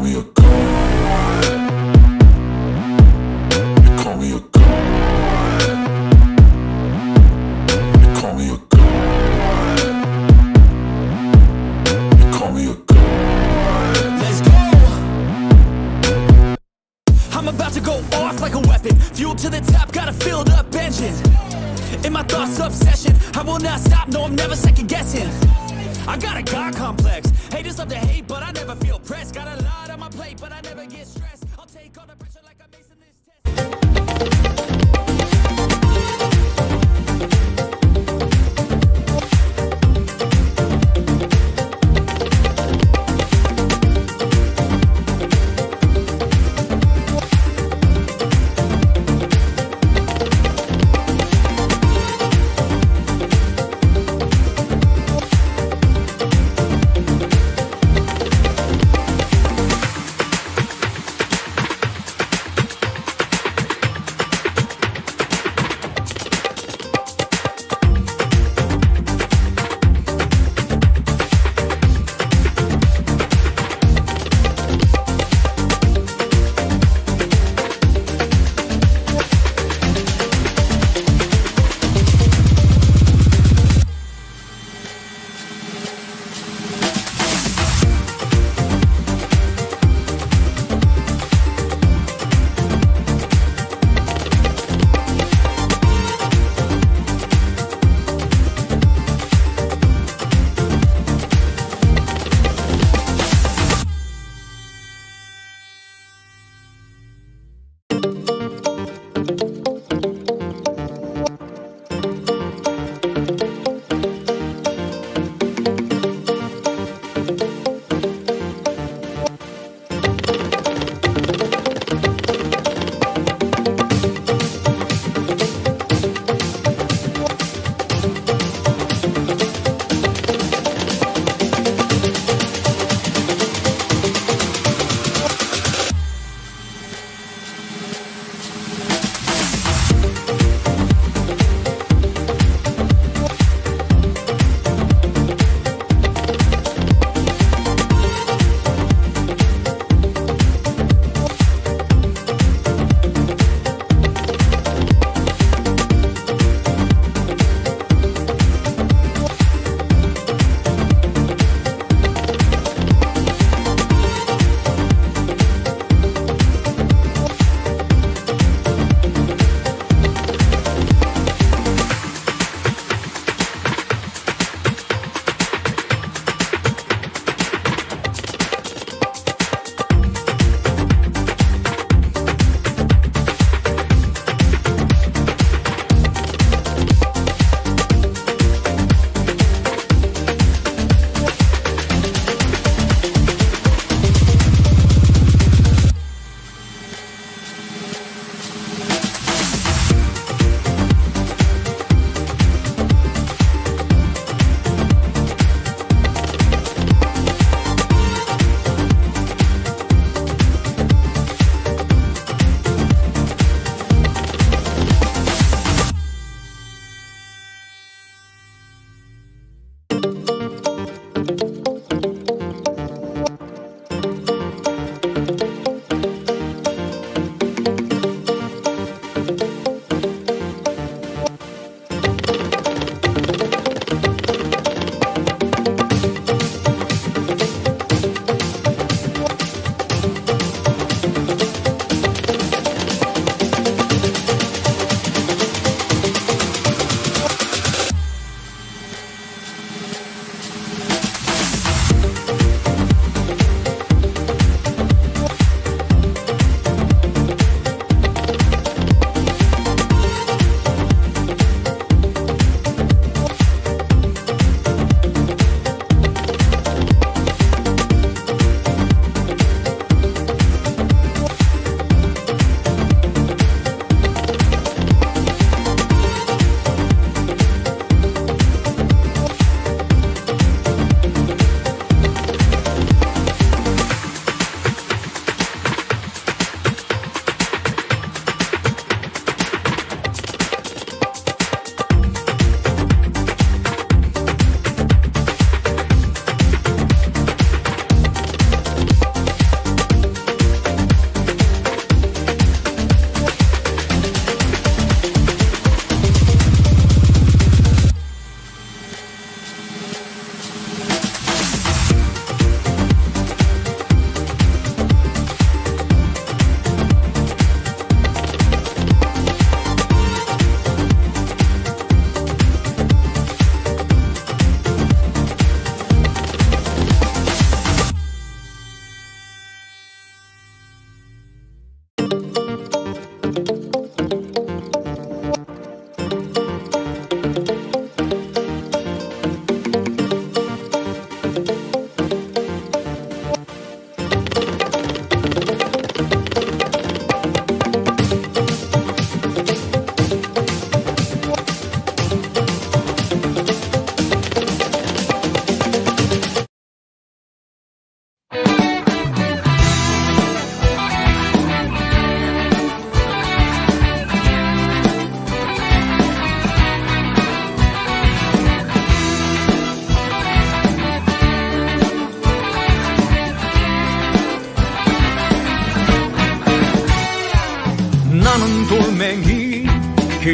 me a god. You call me a god. You call me a god. You call me a god. Let's go! I'm about to go off like a weapon. Fuel to the top, got a filled up engine. In my thoughts, obsession. I will not stop, no, I'm never second guessing. I got a God complex. Haters love to hate, but I never feel pressed. Got a lot on my plate, but I never get stressed. I'll take all the pressure like I'm acing this test.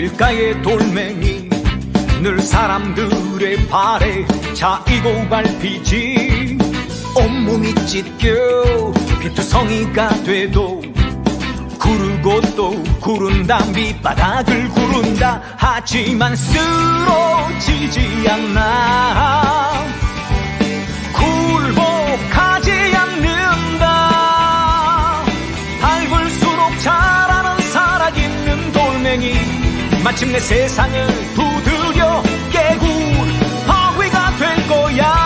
길가의 돌멩이 늘 사람들의 발에 차이고 밟히지. 온몸이 찢겨 피투성이가 돼도 구르고 또 구른다. 밑바닥을 구른다. 하지만 쓰러지지 않아. 굴복하지 않는다. 밟을수록 자라는 살아있는 돌멩이. 마침내 세상을 두드려 깨고 바위가 될 거야.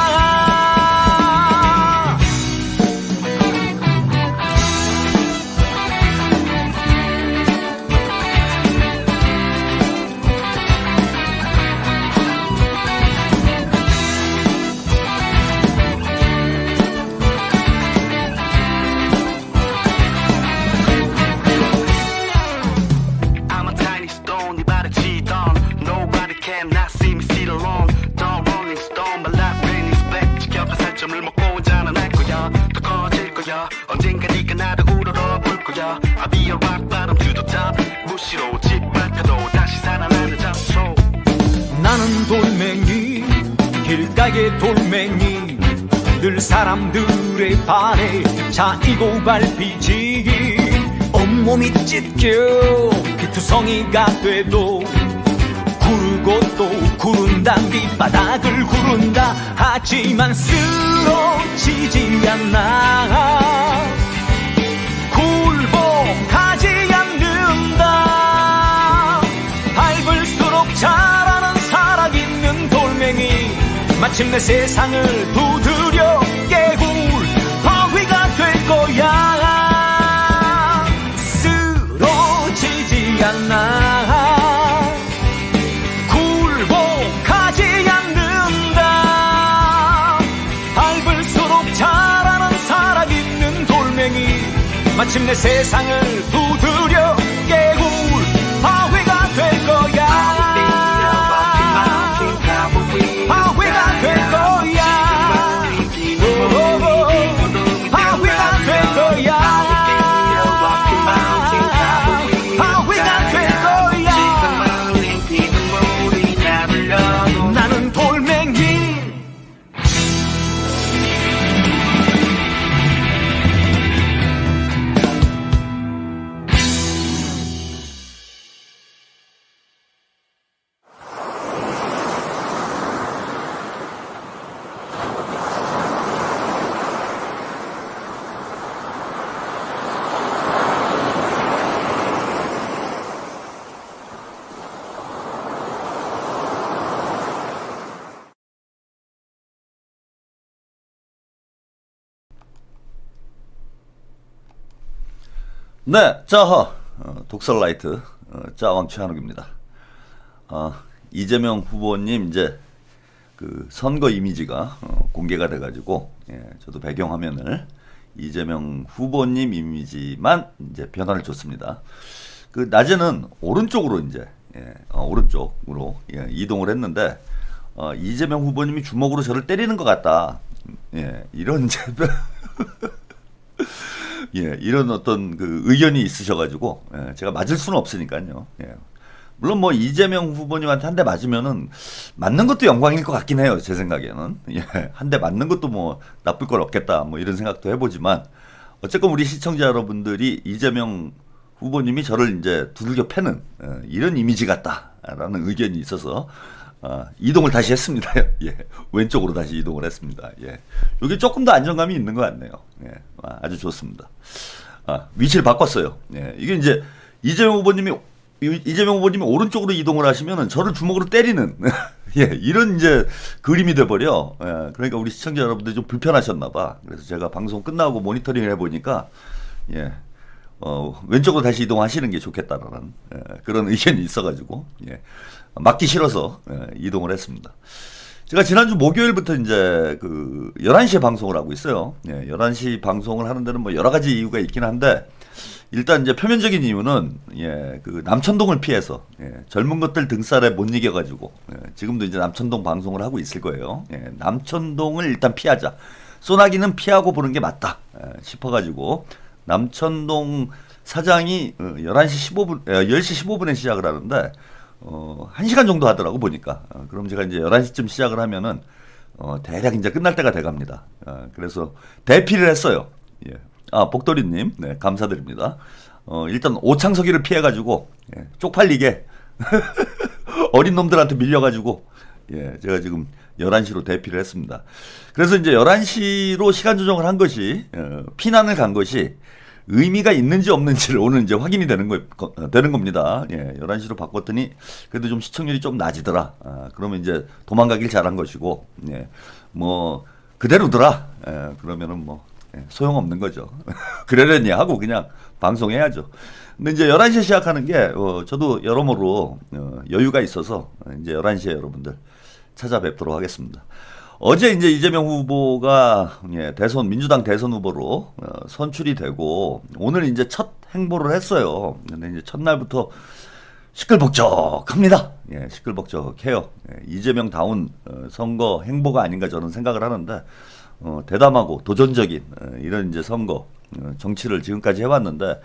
언젠가 네가 나를 우러러볼 거야. I'll be a rock bottom to the top. 무시로 짓밟혀도 다시 살아나는 잡초. 나는 돌멩이 길가의 돌멩이 늘 사람들의 발에 차이고 밟히지. 온몸이 찢겨 피투성이가 돼도 구르고 또 구른다. 밑바닥을 구른다. 하지만 쓰러지지 않아. 굴복하지 않는다. 밟을수록 자라는 살아있는 돌멩이. 마침내 세상을 두드려 깨고 바위가 될 거야. 쓰러지지 않아. 마침내 세상을 두드려 깨고 바위가 될 거야. 바위가 될 거야. 바위가 될 거야. 바위가 될 거야. 나는 돌멩이. 네, 자하 독설라이트 짜왕 최한욱입니다. 이재명 후보님 이제 그 선거 이미지가 공개가 돼가지고 저도 배경화면을 이재명 후보님 이미지만 이제 변화를 줬습니다. 그 낮에는 오른쪽으로 이제 오른쪽으로 이동을 했는데 이재명 후보님이 주먹으로 저를 때리는 것 같다. 이런 이제 이런 어떤 그 의견이 있으셔가지고 제가 맞을 수는 없으니까요. 물론 뭐 이재명 후보님한테 한 대 맞으면은 맞는 것도 영광일 것 같긴 해요. 제 생각에는 한 대 맞는 것도 뭐 나쁠 건 없겠다 뭐 이런 생각도 해보지만 어쨌건 우리 시청자 여러분들이 이재명 후보님이 저를 이제 두들겨 패는 이런 이미지 같다라는 의견이 있어서 이동을 다시 했습니다. 왼쪽으로 다시 이동을 했습니다. 여기 조금 더 안정감이 있는 것 같네요. 아주 좋습니다. 위치를 바꿨어요. 이게 이제 이재명 후보님이 오른쪽으로 이동을 하시면은 저를 주먹으로 때리는 이런 이제 그림이 돼버려. 그러니까 우리 시청자 여러분들이 좀 불편하셨나봐. 그래서 제가 방송 끝나고 모니터링을 해보니까 왼쪽으로 다시 이동하시는 게 좋겠다라는 그런 의견이 있어가지고 맞기 싫어서 이동을 했습니다. 제가 지난주 목요일부터 이제 그 11시에 방송을 하고 있어요. 11시 방송을 하는 데는 뭐 여러 가지 이유가 있긴 한데 일단 이제 표면적인 이유는 그 남천동을 피해서 젊은 것들 등살에 못 이겨가지고 지금도 이제 남천동 방송을 하고 있을 거예요. 남천동을 일단 피하자. 소나기는 피하고 보는 게 맞다 싶어가지고 남천동 사장이 10시 15분에 시작을 하는데 1시간 정도 하더라고 보니까. 그럼 제가 이제 11시쯤 시작을 하면은 대략 이제 끝날 때가 돼 갑니다. 그래서 대피를 했어요. 예. 복돌이님, 네, 감사드립니다. 일단 오창석이를 피해가지고, 예, 쪽팔리게 어린 놈들한테 밀려가지고, 예, 제가 지금 11시로 대피를 했습니다. 그래서 이제 11시로 시간 조정을 한 것이, 피난을 간 것이 의미가 있는지 없는지를 오늘 이제 확인이 되는 겁니다. 예, 11시로 바꿨더니 그래도 좀 시청률이 좀 낮이더라. 그러면 이제 도망가길 잘한 것이고, 예, 뭐, 그대로더라. 예, 그러면은 뭐, 예, 소용없는 거죠. 그러려니 하고 그냥 방송해야죠. 근데 이제 11시에 시작하는 게, 저도 여러모로 여유가 있어서 이제 11시에 여러분들 찾아뵙도록 하겠습니다. 어제 이제 이재명 후보가, 예, 민주당 대선 후보로 선출이 되고 오늘 이제 첫 행보를 했어요. 근데 이제 첫날부터 시끌벅적합니다. 예, 시끌벅적해요. 예, 이재명다운 선거 행보가 아닌가 저는 생각을 하는데, 대담하고 도전적인 이런 이제 선거 정치를 지금까지 해왔는데,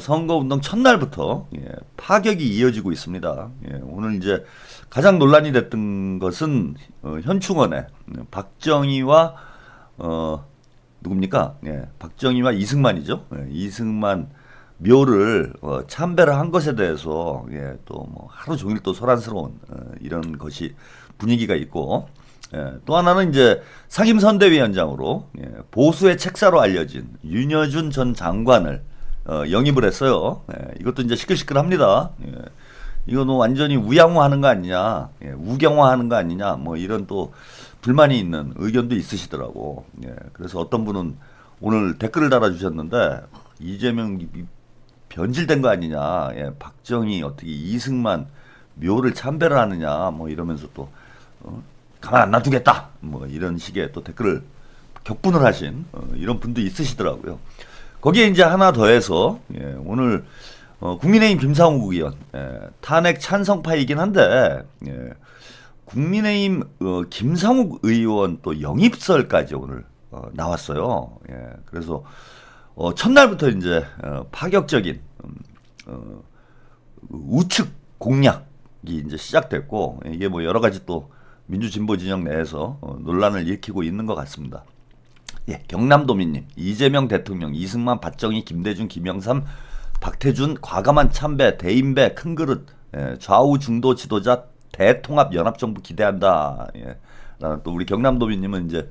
선거운동 첫날부터, 예, 파격이 이어지고 있습니다. 예, 오늘 이제 가장 논란이 됐던 것은 현충원에 박정희와 누굽니까? 예, 박정희와 이승만이죠. 예, 이승만 묘를 참배를 한 것에 대해서, 예, 또 뭐 하루 종일 또 소란스러운 이런 것이 분위기가 있고, 예, 또 하나는 이제 상임선대위원장으로, 예, 보수의 책사로 알려진 윤여준 전 장관을 영입을 했어요. 예, 이것도 이제 시끌시끌합니다. 예, 이거는 완전히 우양화하는 거 아니냐, 예, 우경화하는 거 아니냐, 뭐 이런 또 불만이 있는 의견도 있으시더라고. 예, 그래서 어떤 분은 오늘 댓글을 달아주셨는데, 이재명 변질된 거 아니냐, 예, 박정희 어떻게 이승만 묘를 참배를 하느냐, 뭐 이러면서 또 가만 안 놔두겠다, 뭐 이런 식의 또 댓글을 격분을 하신 이런 분도 있으시더라고요. 거기에 이제 하나 더해서, 예, 오늘 국민의힘 김상욱 의원, 예, 탄핵 찬성파이긴 한데, 예, 국민의힘 김상욱 의원 또 영입설까지 오늘 나왔어요. 예, 그래서 첫날부터 이제 파격적인 우측 공략이 이제 시작됐고, 이게 뭐 여러 가지 또 민주진보 진영 내에서 논란을 일으키고 있는 것 같습니다. 예, 경남도민님, 이재명 대통령, 이승만, 박정희, 김대중, 김영삼, 박태준, 과감한 참배, 대인배, 큰 그릇, 예, 좌우 중도 지도자 대통합 연합정부 기대한다. 예, 라는 또 우리 경남도민님은 이제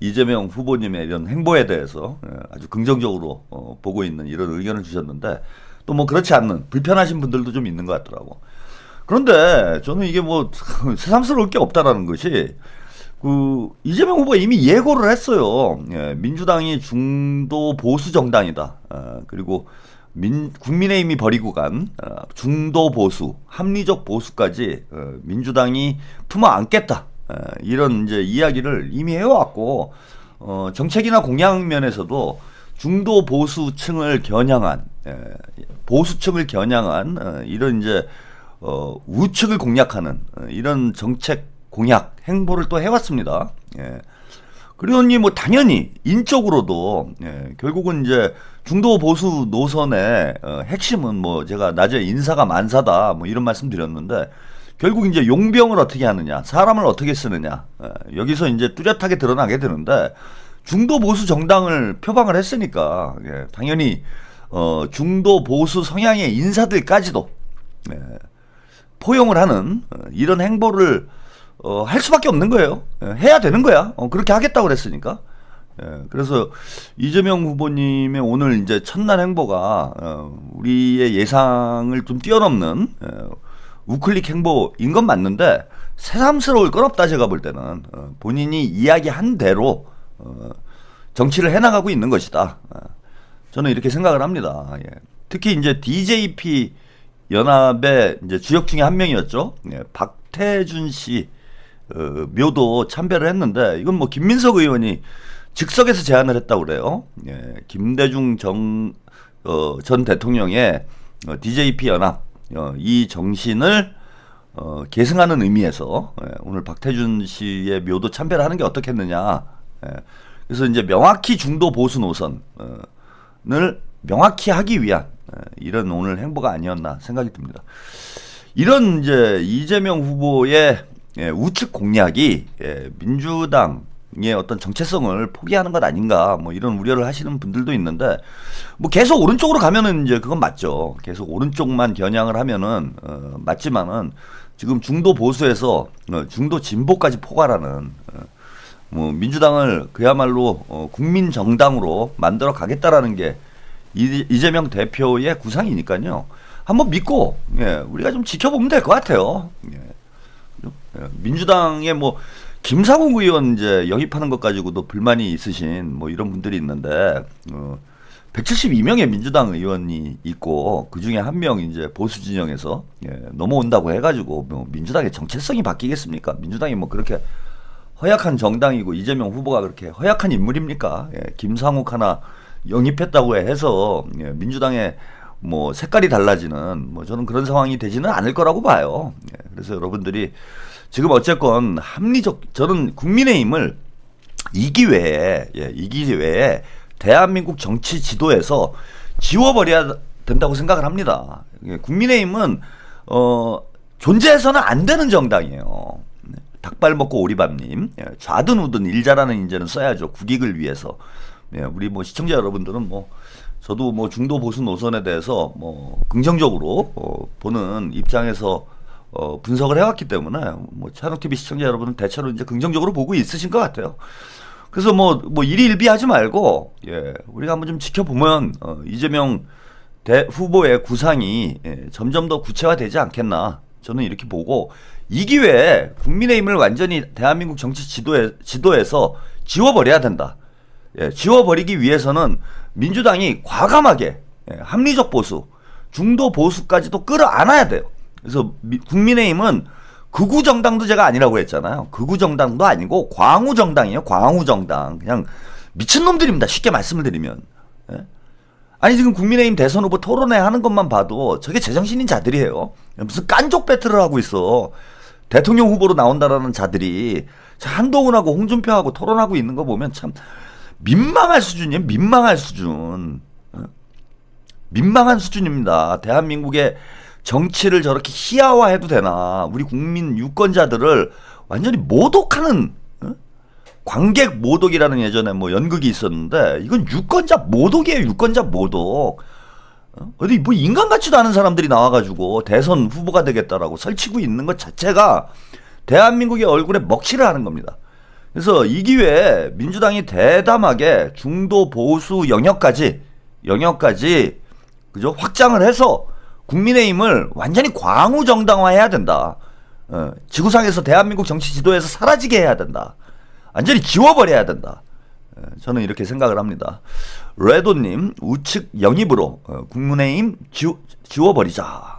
이재명 후보님의 이런 행보에 대해서, 예, 아주 긍정적으로 보고 있는 이런 의견을 주셨는데, 또 뭐 그렇지 않는 불편하신 분들도 좀 있는 것 같더라고. 그런데 저는 이게 뭐 새삼스러울 게 없다라는 것이, 이재명 후보가 이미 예고를 했어요. 예, 민주당이 중도 보수 정당이다. 그리고 국민의힘이 버리고 간 중도 보수, 합리적 보수까지 민주당이 품어 안겠다. 이런 이제 이야기를 이미 해왔고, 정책이나 공약 면에서도 중도 보수층을 겨냥한, 보수층을 겨냥한 이런 이제 우측을 공략하는 이런 정책 공약 행보를 또 해왔습니다. 예. 그러니 뭐 당연히 인적으로도, 예, 결국은 이제 중도 보수 노선의 핵심은 뭐 제가 낮에 인사가 만사다 뭐 이런 말씀 드렸는데, 결국 이제 용병을 어떻게 하느냐, 사람을 어떻게 쓰느냐, 여기서 이제 뚜렷하게 드러나게 되는데, 중도 보수 정당을 표방을 했으니까, 예, 당연히 중도 보수 성향의 인사들까지도, 예, 포용을 하는 이런 행보를 할 수밖에 없는 거예요. 해야 되는 거야. 그렇게 하겠다고 그랬으니까. 그래서 이재명 후보님의 오늘 이제 첫날 행보가 우리의 예상을 좀 뛰어넘는 우클릭 행보인 건 맞는데, 새삼스러울 건 없다. 제가 볼 때는 본인이 이야기한 대로 정치를 해나가고 있는 것이다. 저는 이렇게 생각을 합니다. 예. 특히 이제 DJP 연합의 이제 주역 중에 한 명이었죠. 예, 박태준 씨 묘도 참배를 했는데, 이건 뭐 김민석 의원이 즉석에서 제안을 했다고 그래요. 예, 김대중 전 대통령의 DJP 연합 이 정신을 계승하는 의미에서, 예, 오늘 박태준 씨의 묘도 참배를 하는 게 어떻겠느냐. 예, 그래서 이제 명확히 중도 보수 노선을 명확히 하기 위한 이런 오늘 행보가 아니었나 생각이 듭니다. 이런 이제 이재명 후보의 우측 공략이 민주당의 어떤 정체성을 포기하는 것 아닌가 뭐 이런 우려를 하시는 분들도 있는데 뭐 계속 오른쪽으로 가면은 이제 그건 맞죠. 계속 오른쪽만 겨냥을 하면은 맞지만은 지금 중도 보수에서 중도 진보까지 포괄하는 뭐 민주당을 그야말로 국민 정당으로 만들어 가겠다라는 게 이재명 대표의 구상이니까요. 한번 믿고 우리가 좀 지켜보면 될 것 같아요. 민주당의 뭐 김상욱 의원 이제 영입하는 것 가지고도 불만이 있으신 뭐 이런 분들이 있는데 172명의 민주당 의원이 있고 그 중에 한 명 이제 보수 진영에서 넘어온다고 해가지고 뭐 민주당의 정체성이 바뀌겠습니까? 민주당이 뭐 그렇게 허약한 정당이고 이재명 후보가 그렇게 허약한 인물입니까? 김상욱 하나 영입했다고 해서 민주당의 뭐 색깔이 달라지는 뭐 저는 그런 상황이 되지는 않을 거라고 봐요. 그래서 여러분들이 지금 어쨌건 합리적 저는 국민의힘을 이 기회에 대한민국 정치 지도에서 지워버려야 된다고 생각을 합니다. 국민의힘은 존재해서는 안 되는 정당이에요. 닭발 먹고 오리밥님 좌든 우든 일 잘하는 인재는 써야죠. 국익을 위해서. 우리 뭐 시청자 여러분들은 뭐 저도 뭐 중도 보수 노선에 대해서 뭐 긍정적으로 보는 입장에서 분석을 해왔기 때문에 뭐 찬욱TV 시청자 여러분은 대체로 이제 긍정적으로 보고 있으신 것 같아요. 그래서 뭐 일희일비하지 말고 우리가 한번 좀 지켜보면 이재명 후보의 구상이 점점 더 구체화되지 않겠나 저는 이렇게 보고 이 기회에 국민의힘을 완전히 대한민국 정치 지도에서 지워버려야 된다. 지워버리기 위해서는 민주당이 과감하게 합리적 보수, 중도 보수까지도 끌어안아야 돼요. 그래서 국민의힘은 극우 정당도 제가 아니라고 했잖아요. 극우 정당도 아니고 광우 정당이에요. 광우 정당. 그냥 미친놈들입니다. 쉽게 말씀을 드리면. 아니 지금 국민의힘 대선 후보 토론회 하는 것만 봐도 저게 제정신인 자들이에요. 무슨 깐족 배틀을 하고 있어. 대통령 후보로 나온다라는 자들이 한동훈하고 홍준표하고 토론하고 있는 거 보면 참 민망할 수준이에요. 민망할 수준. 민망한 수준입니다. 대한민국의 정치를 저렇게 희화화해도 되나. 우리 국민 유권자들을 완전히 모독하는 관객 모독이라는 예전에 뭐 연극이 있었는데 이건 유권자 모독이에요. 유권자 모독. 어디 뭐 인간 같지도 않은 사람들이 나와가지고 대선 후보가 되겠다라고 설치고 있는 것 자체가 대한민국의 얼굴에 먹칠을 하는 겁니다. 그래서 이 기회에 민주당이 대담하게 중도 보수 영역까지 그죠 확장을 해서 국민의힘을 완전히 광우 정당화해야 된다. 지구상에서 대한민국 정치 지도에서 사라지게 해야 된다. 완전히 지워버려야 된다. 저는 이렇게 생각을 합니다. 레도님 우측 영입으로 국민의힘 지워버리자.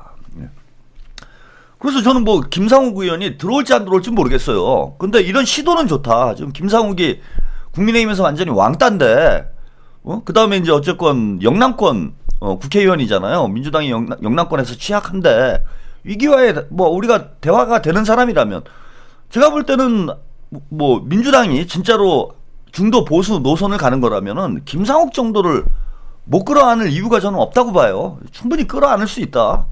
그래서 저는 뭐 김상욱 의원이 들어올지 안 들어올지 모르겠어요. 근데 이런 시도는 좋다. 지금 김상욱이 국민의힘에서 완전히 왕따인데 그 다음에 이제 어쨌건 영남권 국회의원이잖아요. 민주당이 영남권에서 취약한데 이 기회에 뭐 우리가 대화가 되는 사람이라면 제가 볼 때는 뭐 민주당이 진짜로 중도 보수 노선을 가는 거라면은 김상욱 정도를 못 끌어안을 이유가 저는 없다고 봐요. 충분히 끌어안을 수 있다.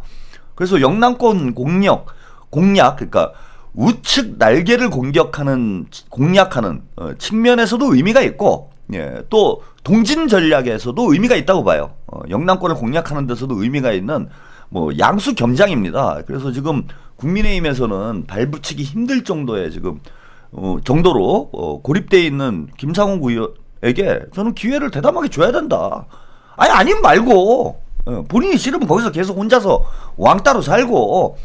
그래서 영남권 공략 그러니까 우측 날개를 공략하는 측면에서도 의미가 있고 또 동진 전략에서도 의미가 있다고 봐요. 영남권을 공략하는 데서도 의미가 있는 뭐 양수 겸장입니다. 그래서 지금 국민의힘에서는 발붙이기 힘들 정도의 지금 정도로 고립되어 있는 김상욱 의원에게 저는 기회를 대담하게 줘야 된다. 아니면 말고 본인이 싫으면 거기서 계속 혼자서 왕따로 살고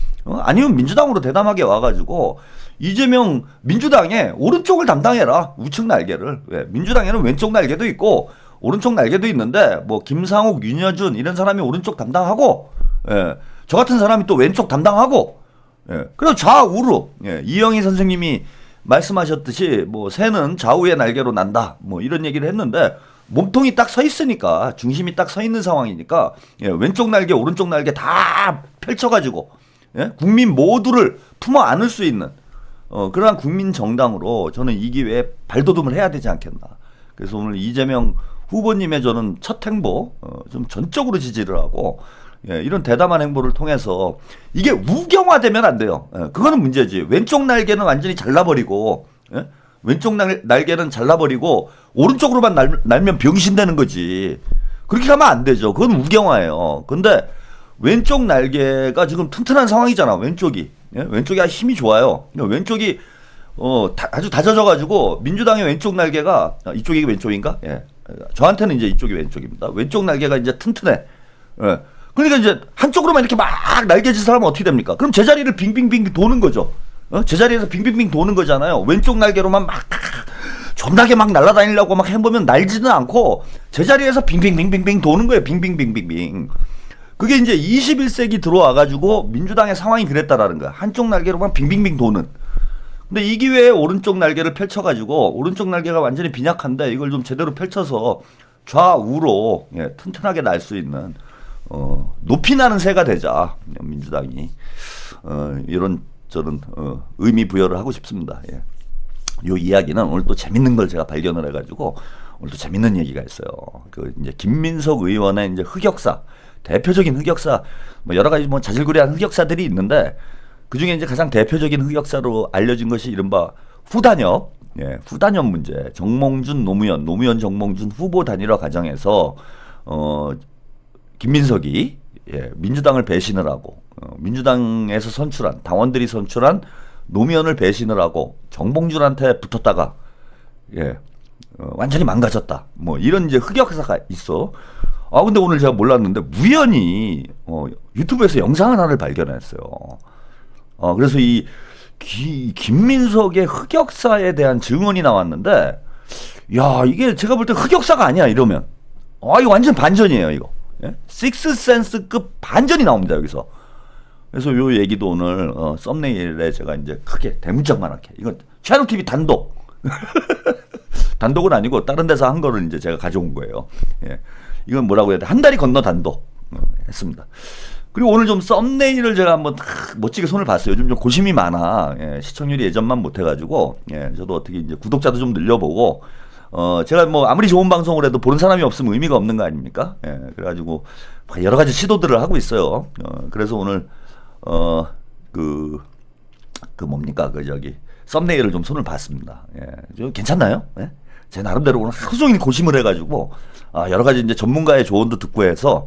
아니면 민주당으로 대담하게 와가지고 이재명 민주당의 오른쪽을 담당해라. 우측 날개를. 민주당에는 왼쪽 날개도 있고 오른쪽 날개도 있는데 뭐 김상욱, 윤여준 이런 사람이 오른쪽 담당하고 저 같은 사람이 또 왼쪽 담당하고 그리고 좌우로 이영희 선생님이 말씀하셨듯이 뭐 새는 좌우의 날개로 난다 뭐 이런 얘기를 했는데 몸통이 딱 서 있으니까 중심이 딱 서 있는 상황이니까 왼쪽 날개 오른쪽 날개 다 펼쳐가지고 국민 모두를 품어 안을 수 있는 그러한 국민 정당으로 저는 이 기회에 발돋움을 해야 되지 않겠나. 그래서 오늘 이재명 후보님의 저는 첫 행보 좀 전적으로 지지를 하고 예, 이런 대담한 행보를 통해서 이게 우경화되면 안 돼요. 예, 그거는 문제지. 왼쪽 날개는 완전히 잘라버리고, 예? 왼쪽 날개는 잘라버리고 오른쪽으로만 날면 병신되는 거지. 그렇게 하면 안 되죠. 그건 우경화예요. 근데 왼쪽 날개가 지금 튼튼한 상황이잖아. 왼쪽이. 예? 왼쪽이 힘이 좋아요. 왼쪽이 아주 다져져가지고 민주당의 왼쪽 날개가 이쪽이 왼쪽인가? 예. 저한테는 이제 이쪽이 왼쪽입니다. 왼쪽 날개가 이제 튼튼해. 예. 그러니까 이제 한쪽으로만 이렇게 막 날개짓을 하면 어떻게 됩니까? 그럼 제자리를 빙빙빙 도는 거죠. 제자리에서 빙빙빙 도는 거잖아요. 왼쪽 날개로만 막 존나게 막 날아다니려고 막 해보면 날지는 않고 제자리에서 빙빙빙빙빙 도는 거예요. 빙빙빙빙빙. 그게 이제 21세기 들어와가지고 민주당의 상황이 그랬다라는 거야. 한쪽 날개로만 빙빙빙 도는. 근데 이 기회에 오른쪽 날개를 펼쳐가지고 오른쪽 날개가 완전히 빈약한데 이걸 좀 제대로 펼쳐서 좌우로 예, 튼튼하게 날 수 있는 높이 나는 새가 되자 민주당이 이런 저는 의미 부여를 하고 싶습니다. 예. 요 이야기는 오늘 또 재밌는 걸 제가 발견을 해가지고 오늘 또 재밌는 얘기가 있어요. 그 이제 김민석 의원의 이제 흑역사, 대표적인 흑역사, 뭐 여러 가지 뭐 자질구레한 흑역사들이 있는데 그 중에 이제 가장 대표적인 흑역사로 알려진 것이 이른바 후단협, 예, 후단협 문제. 정몽준, 노무현 정몽준 후보 단일화 과정에서 김민석이 예, 민주당을 배신을 하고 민주당에서 선출한 당원들이 선출한 노무현을 배신을 하고 정봉준한테 붙었다가 예, 완전히 망가졌다. 뭐 이런 이제 흑역사가 있어. 아 근데 오늘 제가 몰랐는데 우연히 유튜브에서 영상 하나를 발견했어요. 그래서 이 김민석의 흑역사에 대한 증언이 나왔는데, 야 이게 제가 볼 때 흑역사가 아니야 이러면. 이거 완전 반전이에요 이거. 예? 식스센스급 반전이 나옵니다 여기서. 그래서 요 얘기도 오늘 썸네일에 제가 이제 크게 대문짝만하게 이건 채널 TV 단독 단독은 아니고 다른 데서 한 거를 이제 제가 가져온 거예요. 예. 이건 뭐라고 해야 돼? 한 다리 건너 단독 했습니다. 그리고 오늘 좀 썸네일을 제가 한번 멋지게 손을 봤어요. 요즘 좀 고심이 많아. 예, 시청률이 예전만 못해가지고 예, 저도 어떻게 이제 구독자도 좀 늘려보고 제가 뭐 아무리 좋은 방송을 해도 보는 사람이 없으면 의미가 없는 거 아닙니까? 예, 그래가지고 여러 가지 시도들을 하고 있어요. 그래서 오늘 그 뭡니까 썸네일을 좀 손을 봤습니다. 예, 좀 괜찮나요? 예? 제 나름대로 오늘 하루 종일 고심을 해가지고 여러 가지 이제 전문가의 조언도 듣고 해서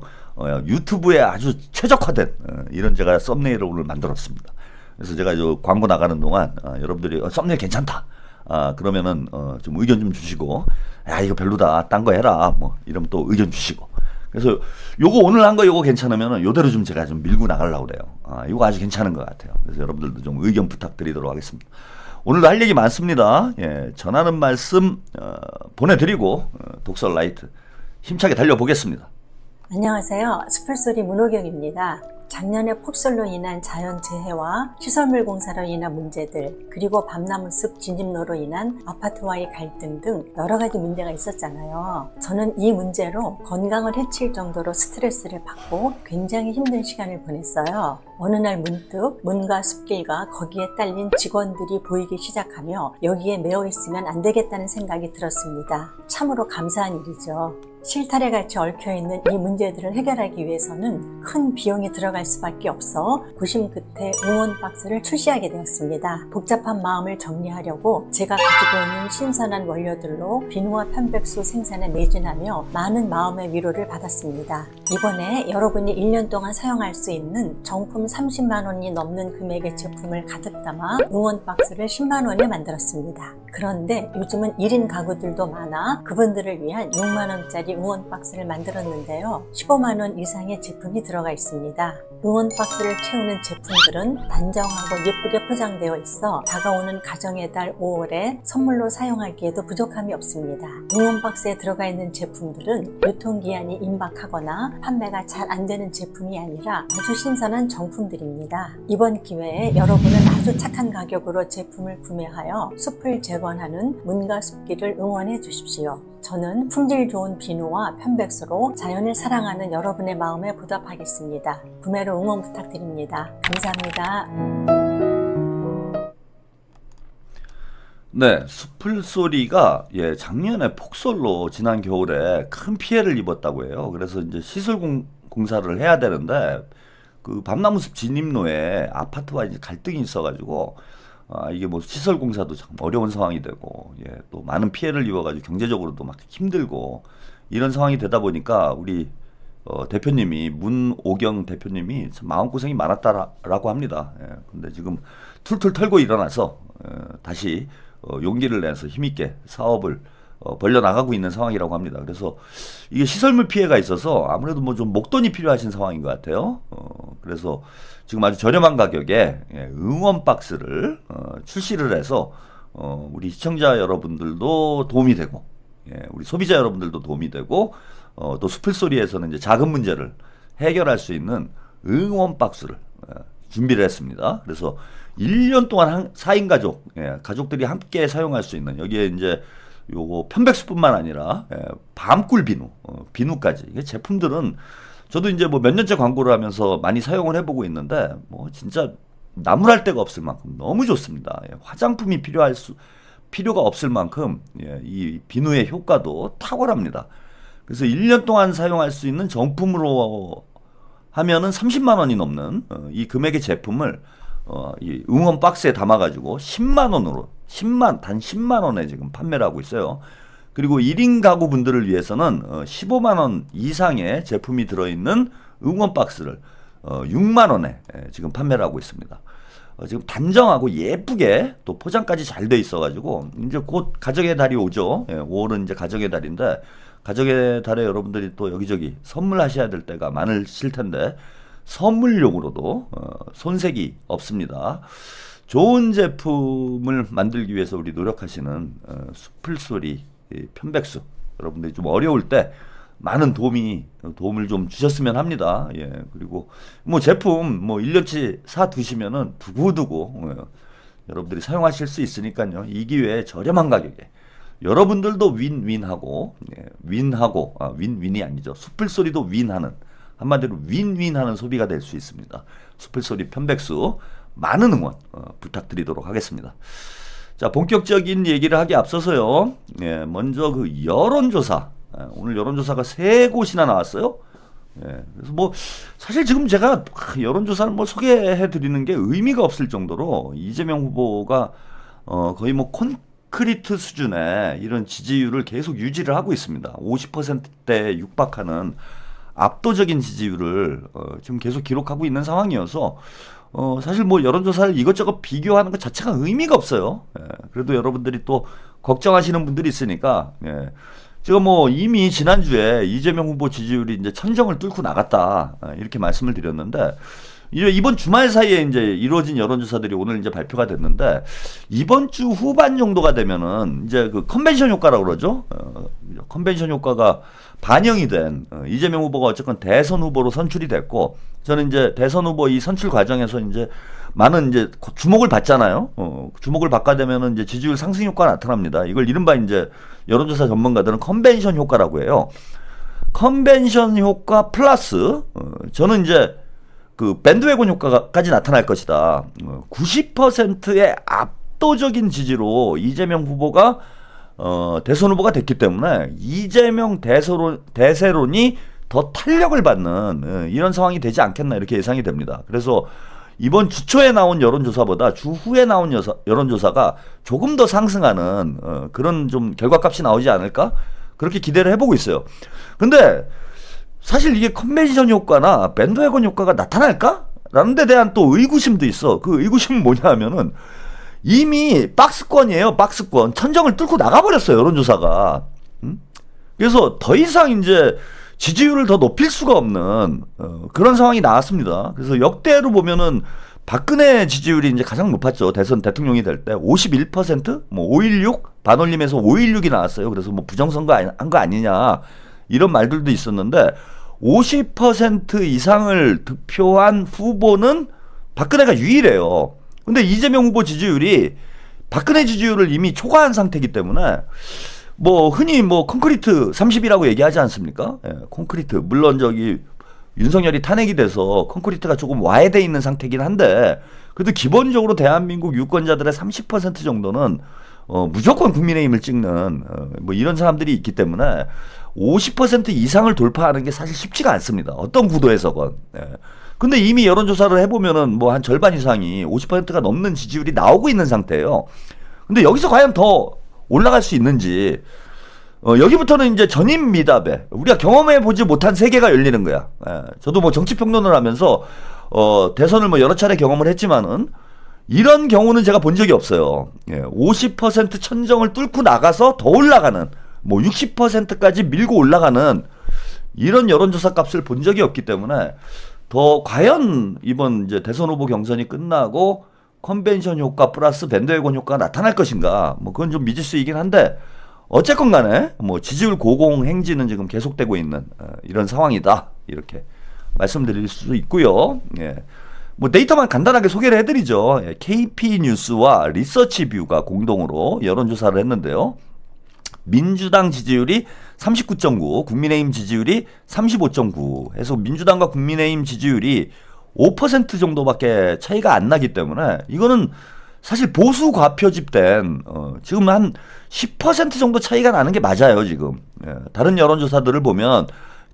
유튜브에 아주 최적화된 이런 제가 썸네일을 오늘 만들었습니다. 그래서 제가 광고 나가는 동안 여러분들이 썸네일 괜찮다. 그러면은 좀 의견 좀 주시고 야 이거 별로다 딴 거 해라 뭐 이러면 또 의견 주시고 그래서 요거 오늘 한 거 요거 괜찮으면은 요대로 좀 제가 좀 밀고 나가려고 그래요. 요거 아주 괜찮은 것 같아요. 그래서 여러분들도 좀 의견 부탁드리도록 하겠습니다. 오늘도 할 얘기 많습니다. 예, 전하는 말씀 보내드리고 독설 라이트 힘차게 달려보겠습니다. 안녕하세요. 숲을소리 문호경입니다. 작년에 폭설로 인한 자연재해와 시설물 공사로 인한 문제들, 그리고 밤나무숲 진입로로 인한 아파트와의 갈등 등 여러 가지 문제가 있었잖아요. 저는 이 문제로 건강을 해칠 정도로 스트레스를 받고 굉장히 힘든 시간을 보냈어요. 어느 날 문득 문과 숲길과 거기에 딸린 직원들이 보이기 시작하며 여기에 매여 있으면 안 되겠다는 생각이 들었습니다. 참으로 감사한 일이죠. 실타래 같이 얽혀있는 이 문제들을 해결하기 위해서는 큰 비용이 들어갈 수밖에 없어 고심 끝에 응원 박스를 출시하게 되었습니다. 복잡한 마음을 정리하려고 제가 가지고 있는 신선한 원료들로 비누와 편백수 생산에 매진하며 많은 마음의 위로를 받았습니다. 이번에 여러분이 1년 동안 사용할 수 있는 정품 30만 원이 넘는 금액의 제품을 가득 담아 응원 박스를 10만 원에 만들었습니다. 그런데 요즘은 1인 가구들도 많아 그분들을 위한 6만 원짜리 응원 박스를 만들었는데요. 15만 원 이상의 제품이 들어가 있습니다. 응원 박스를 채우는 제품들은 단정하고 예쁘게 포장되어 있어 다가오는 가정의 달 5월에 선물로 사용하기에도 부족함이 없습니다. 응원 박스에 들어가 있는 제품들은 유통기한이 임박하거나 판매가 잘 안 되는 제품이 아니라 아주 신선한 정품들입니다. 이번 기회에 여러분은 아주 착한 가격으로 제품을 구매하여 숲을 재건하는 문과 숲길을 응원해 주십시오. 저는 품질 좋은 비누와 편백수로 자연을 사랑하는 여러분의 마음에 보답하겠습니다. 구매로 응원 부탁드립니다. 감사합니다. 네, 숲을 소리가 작년에 폭설로 지난 겨울에 큰 피해를 입었다고 해요. 그래서 이제 시설 공사를 해야 되는데 그 밤나무숲 진입로에 아파트와 이제 갈등이 있어가지고 이게 뭐 시설 공사도 참 어려운 상황이 되고 또 많은 피해를 입어가지고 경제적으로도 막 힘들고 이런 상황이 되다 보니까 우리 대표님이 문오경 대표님이 참 마음고생이 많았다라고 합니다. 근데 지금 툴툴 털고 일어나서 다시 용기를 내서 힘있게 사업을 벌려나가고 있는 상황이라고 합니다. 그래서 이게 시설물 피해가 있어서 아무래도 뭐 좀 목돈이 필요하신 상황인 것 같아요. 그래서 지금 아주 저렴한 가격에 응원 박스를 출시를 해서 우리 시청자 여러분들도 도움이 되고 우리 소비자 여러분들도 도움이 되고 또 숲을소리에서는 이제 작은 문제를 해결할 수 있는 응원 박스를 준비를 했습니다. 그래서 1년 동안 4인 가족, 가족들이 함께 사용할 수 있는 여기에 이제 요거 편백수뿐만 아니라 밤꿀 비누, 비누까지 이게 제품들은 저도 이제 뭐 몇 년째 광고를 하면서 많이 사용을 해보고 있는데 뭐 진짜 나무랄 데가 없을 만큼 너무 좋습니다. 화장품이 필요가 없을 만큼 이 비누의 효과도 탁월합니다. 그래서 1년 동안 사용할 수 있는 정품으로 하면은 30만 원이 넘는 이 금액의 제품을 이 응원 박스에 담아가지고 10만 원으로 단 10만 원에 지금 판매를 하고 있어요. 그리고 1인 가구 분들을 위해서는 15만 원 이상의 제품이 들어있는 응원 박스를 6만 원에 지금 판매를 하고 있습니다. 지금 단정하고 예쁘게 또 포장까지 잘 돼 있어가지고 이제 곧 가정의 달이 오죠. 5월은 이제 가정의 달인데 가정의 달에 여러분들이 또 여기저기 선물하셔야 될 때가 많으실 텐데 선물용으로도 손색이 없습니다. 좋은 제품을 만들기 위해서 우리 노력하시는 숲을소리 편백수 여러분들이 좀 어려울 때 많은 도움을 좀 주셨으면 합니다. 그리고 뭐 제품 뭐 1년치 사 두시면은 두고두고 여러분들이 사용하실 수 있으니까요. 이 기회에 저렴한 가격에 여러분들도 윈윈하고 윈윈이 아니죠. 숲을소리도 윈하는 한마디로 윈윈하는 소비가 될 수 있습니다. 숲을소리 편백수 많은 응원 부탁드리도록 하겠습니다. 자, 본격적인 얘기를 하기 앞서서요. 먼저 그 여론조사 오늘 여론조사가 3곳이나 나왔어요. 그래서 뭐 사실 지금 제가 여론조사를 뭐 소개해 드리는 게 의미가 없을 정도로 이재명 후보가 거의 뭐 콘크리트 수준의 이런 지지율을 계속 유지를 하고 있습니다. 50%대에 육박하는 압도적인 지지율을 지금 계속 기록하고 있는 상황이어서 사실 뭐 여론조사를 이것저것 비교하는 것 자체가 의미가 없어요. 그래도 여러분들이 또 걱정하시는 분들이 있으니까 제가 뭐 이미 지난주에 이재명 후보 지지율이 이제 천정을 뚫고 나갔다 이렇게 말씀을 드렸는데 이번 주말 사이에 이제 이루어진 여론조사들이 오늘 이제 발표가 됐는데 이번 주 후반 정도가 되면은 이제 그 컨벤션 효과라고 그러죠. 컨벤션 효과가 반영이 된 이재명 후보가 어쨌건 대선 후보로 선출이 됐고 저는 이제 대선 후보 이 선출 과정에서 이제 많은 이제 주목을 받잖아요. 주목을 받게 되면은 이제 지지율 상승 효과가 나타납니다. 이걸 이른바 이제 여론조사 전문가들은 컨벤션 효과라고 해요. 컨벤션 효과 플러스 저는 이제 그 밴드웨건 효과까지 나타날 것이다. 90%의 압도적인 지지로 이재명 후보가 대선 후보가 됐기 때문에 이재명 대세론이 더 탄력을 받는 이런 상황이 되지 않겠나 이렇게 예상이 됩니다. 그래서 이번 주 초에 나온 여론조사보다 주 후에 나온 여론조사가 조금 더 상승하는 그런 좀 결과값이 나오지 않을까 그렇게 기대를 해보고 있어요. 근데 사실 이게 컨벤션 효과나 밴드웨건 효과가 나타날까? 라는 데 대한 또 의구심도 있어. 그 의구심은 뭐냐 하면은 이미 박스권이에요. 박스권. 천정을 뚫고 나가버렸어요. 여론조사가. 그래서 더 이상 이제 지지율을 더 높일 수가 없는 그런 상황이 나왔습니다. 그래서 역대로 보면은 박근혜 지지율이 이제 가장 높았죠. 대선 대통령이 될 때 51%, 뭐 5.16 반올림에서 5.16이 나왔어요. 그래서 뭐 부정선거 한 거 아니냐 이런 말들도 있었는데 50% 이상을 득표한 후보는 박근혜가 유일해요. 근데 이재명 후보 지지율이 박근혜 지지율을 이미 초과한 상태이기 때문에 뭐 흔히 뭐 콘크리트 30이라고 얘기하지 않습니까? 콘크리트 물론 저기 윤석열이 탄핵이 돼서 콘크리트가 조금 와해돼 있는 상태이긴 한데 그래도 기본적으로 대한민국 유권자들의 30% 정도는 무조건 국민의힘을 찍는 뭐 이런 사람들이 있기 때문에 50% 이상을 돌파하는 게 사실 쉽지가 않습니다. 어떤 구도에서건. 예. 근데 이미 여론조사를 해보면은 뭐 한 절반 이상이 50%가 넘는 지지율이 나오고 있는 상태예요. 근데 여기서 과연 더 올라갈 수 있는지, 여기부터는 이제 전임 미답에 우리가 경험해 보지 못한 세계가 열리는 거야. 예. 저도 뭐 정치 평론을 하면서 대선을 뭐 여러 차례 경험을 했지만은 이런 경우는 제가 본 적이 없어요. 예. 50% 천정을 뚫고 나가서 더 올라가는, 뭐 60%까지 밀고 올라가는 이런 여론조사 값을 본 적이 없기 때문에 더 과연 이번 이제 대선 후보 경선이 끝나고 컨벤션 효과 플러스 밴드웨건 효과가 나타날 것인가, 뭐 그건 좀 미지수이긴 한데 어쨌건 간에 뭐 지지율 고공 행진은 지금 계속되고 있는 이런 상황이다, 이렇게 말씀드릴 수 있고요. 예. 뭐 데이터만 간단하게 소개를 해드리죠. 예. KP 뉴스와 리서치뷰가 공동으로 여론조사를 했는데요. 민주당 지지율이 39.9, 국민의힘 지지율이 35.9 해서 민주당과 국민의힘 지지율이 5% 정도밖에 차이가 안 나기 때문에 이거는 사실 보수 과표집된 지금 한 10% 정도 차이가 나는 게 맞아요, 지금. 예, 다른 여론조사들을 보면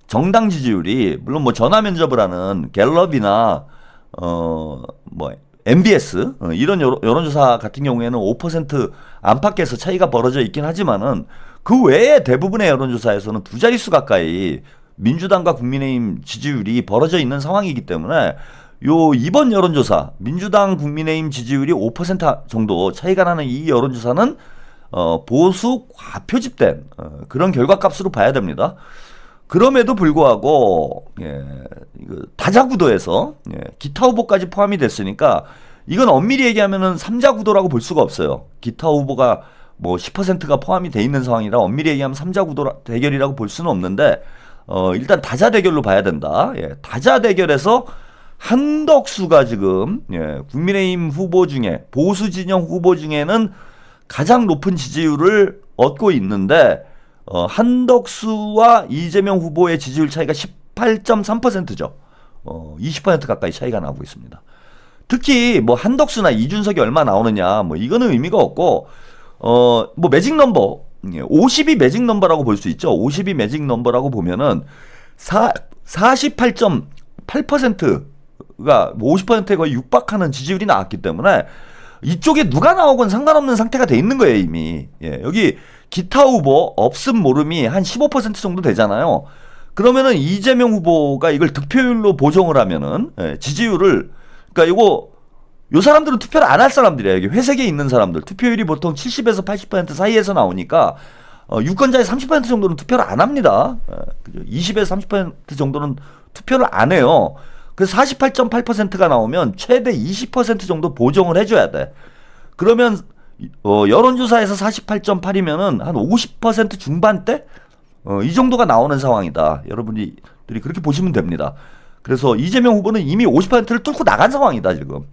정당 지지율이 물론 뭐 전화 면접을 하는 갤럽이나 뭐 MBS 이런 여론조사 같은 경우에는 5% 안팎에서 차이가 벌어져 있긴 하지만은 그 외에 대부분의 여론조사에서는 두 자릿수 가까이 민주당과 국민의힘 지지율이 벌어져 있는 상황이기 때문에 요 이번 여론조사 민주당 국민의힘 지지율이 5% 정도 차이가 나는 이 여론조사는 보수 과표집된 그런 결과값으로 봐야 됩니다. 그럼에도 불구하고 이거 다자 구도에서 기타 후보까지 포함이 됐으니까 이건 엄밀히 얘기하면은 3자 구도라고 볼 수가 없어요. 기타 후보가 뭐 10%가 포함이 돼 있는 상황이라 엄밀히 얘기하면 3자 구도 대결이라고 볼 수는 없는데 일단 다자 대결로 봐야 된다. 다자 대결에서 한덕수가 지금 국민의힘 후보 중에 보수 진영 후보 중에는 가장 높은 지지율을 얻고 있는데 한덕수와 이재명 후보의 지지율 차이가 18.3%죠. 20% 가까이 차이가 나고 있습니다. 특히 뭐 한덕수나 이준석이 얼마 나오느냐 뭐 이거는 의미가 없고 뭐 매직 넘버 50이 매직 넘버라고 볼 수 있죠. 50이 매직 넘버라고 보면은 48.8%가 50%에 거의 육박하는 지지율이 나왔기 때문에 이쪽에 누가 나오건 상관없는 상태가 돼 있는 거예요, 이미. 여기 기타 후보 없음 모름이 한 15% 정도 되잖아요. 그러면은 이재명 후보가 이걸 득표율로 보정을 하면은 지지율을, 그러니까 요 사람들은 투표를 안 할 사람들이에요. 여기 회색에 있는 사람들 투표율이 보통 70에서 80% 사이에서 나오니까 유권자의 30% 정도는 투표를 안 합니다. 20에서 30% 정도는 투표를 안 해요. 그래서 48.8%가 나오면 최대 20% 정도 보정을 해줘야 돼. 그러면 여론조사에서 48.8이면은 한 50% 중반대? 이 정도가 나오는 상황이다. 여러분들이 그렇게 보시면 됩니다. 그래서 이재명 후보는 이미 50%를 뚫고 나간 상황이다, 지금.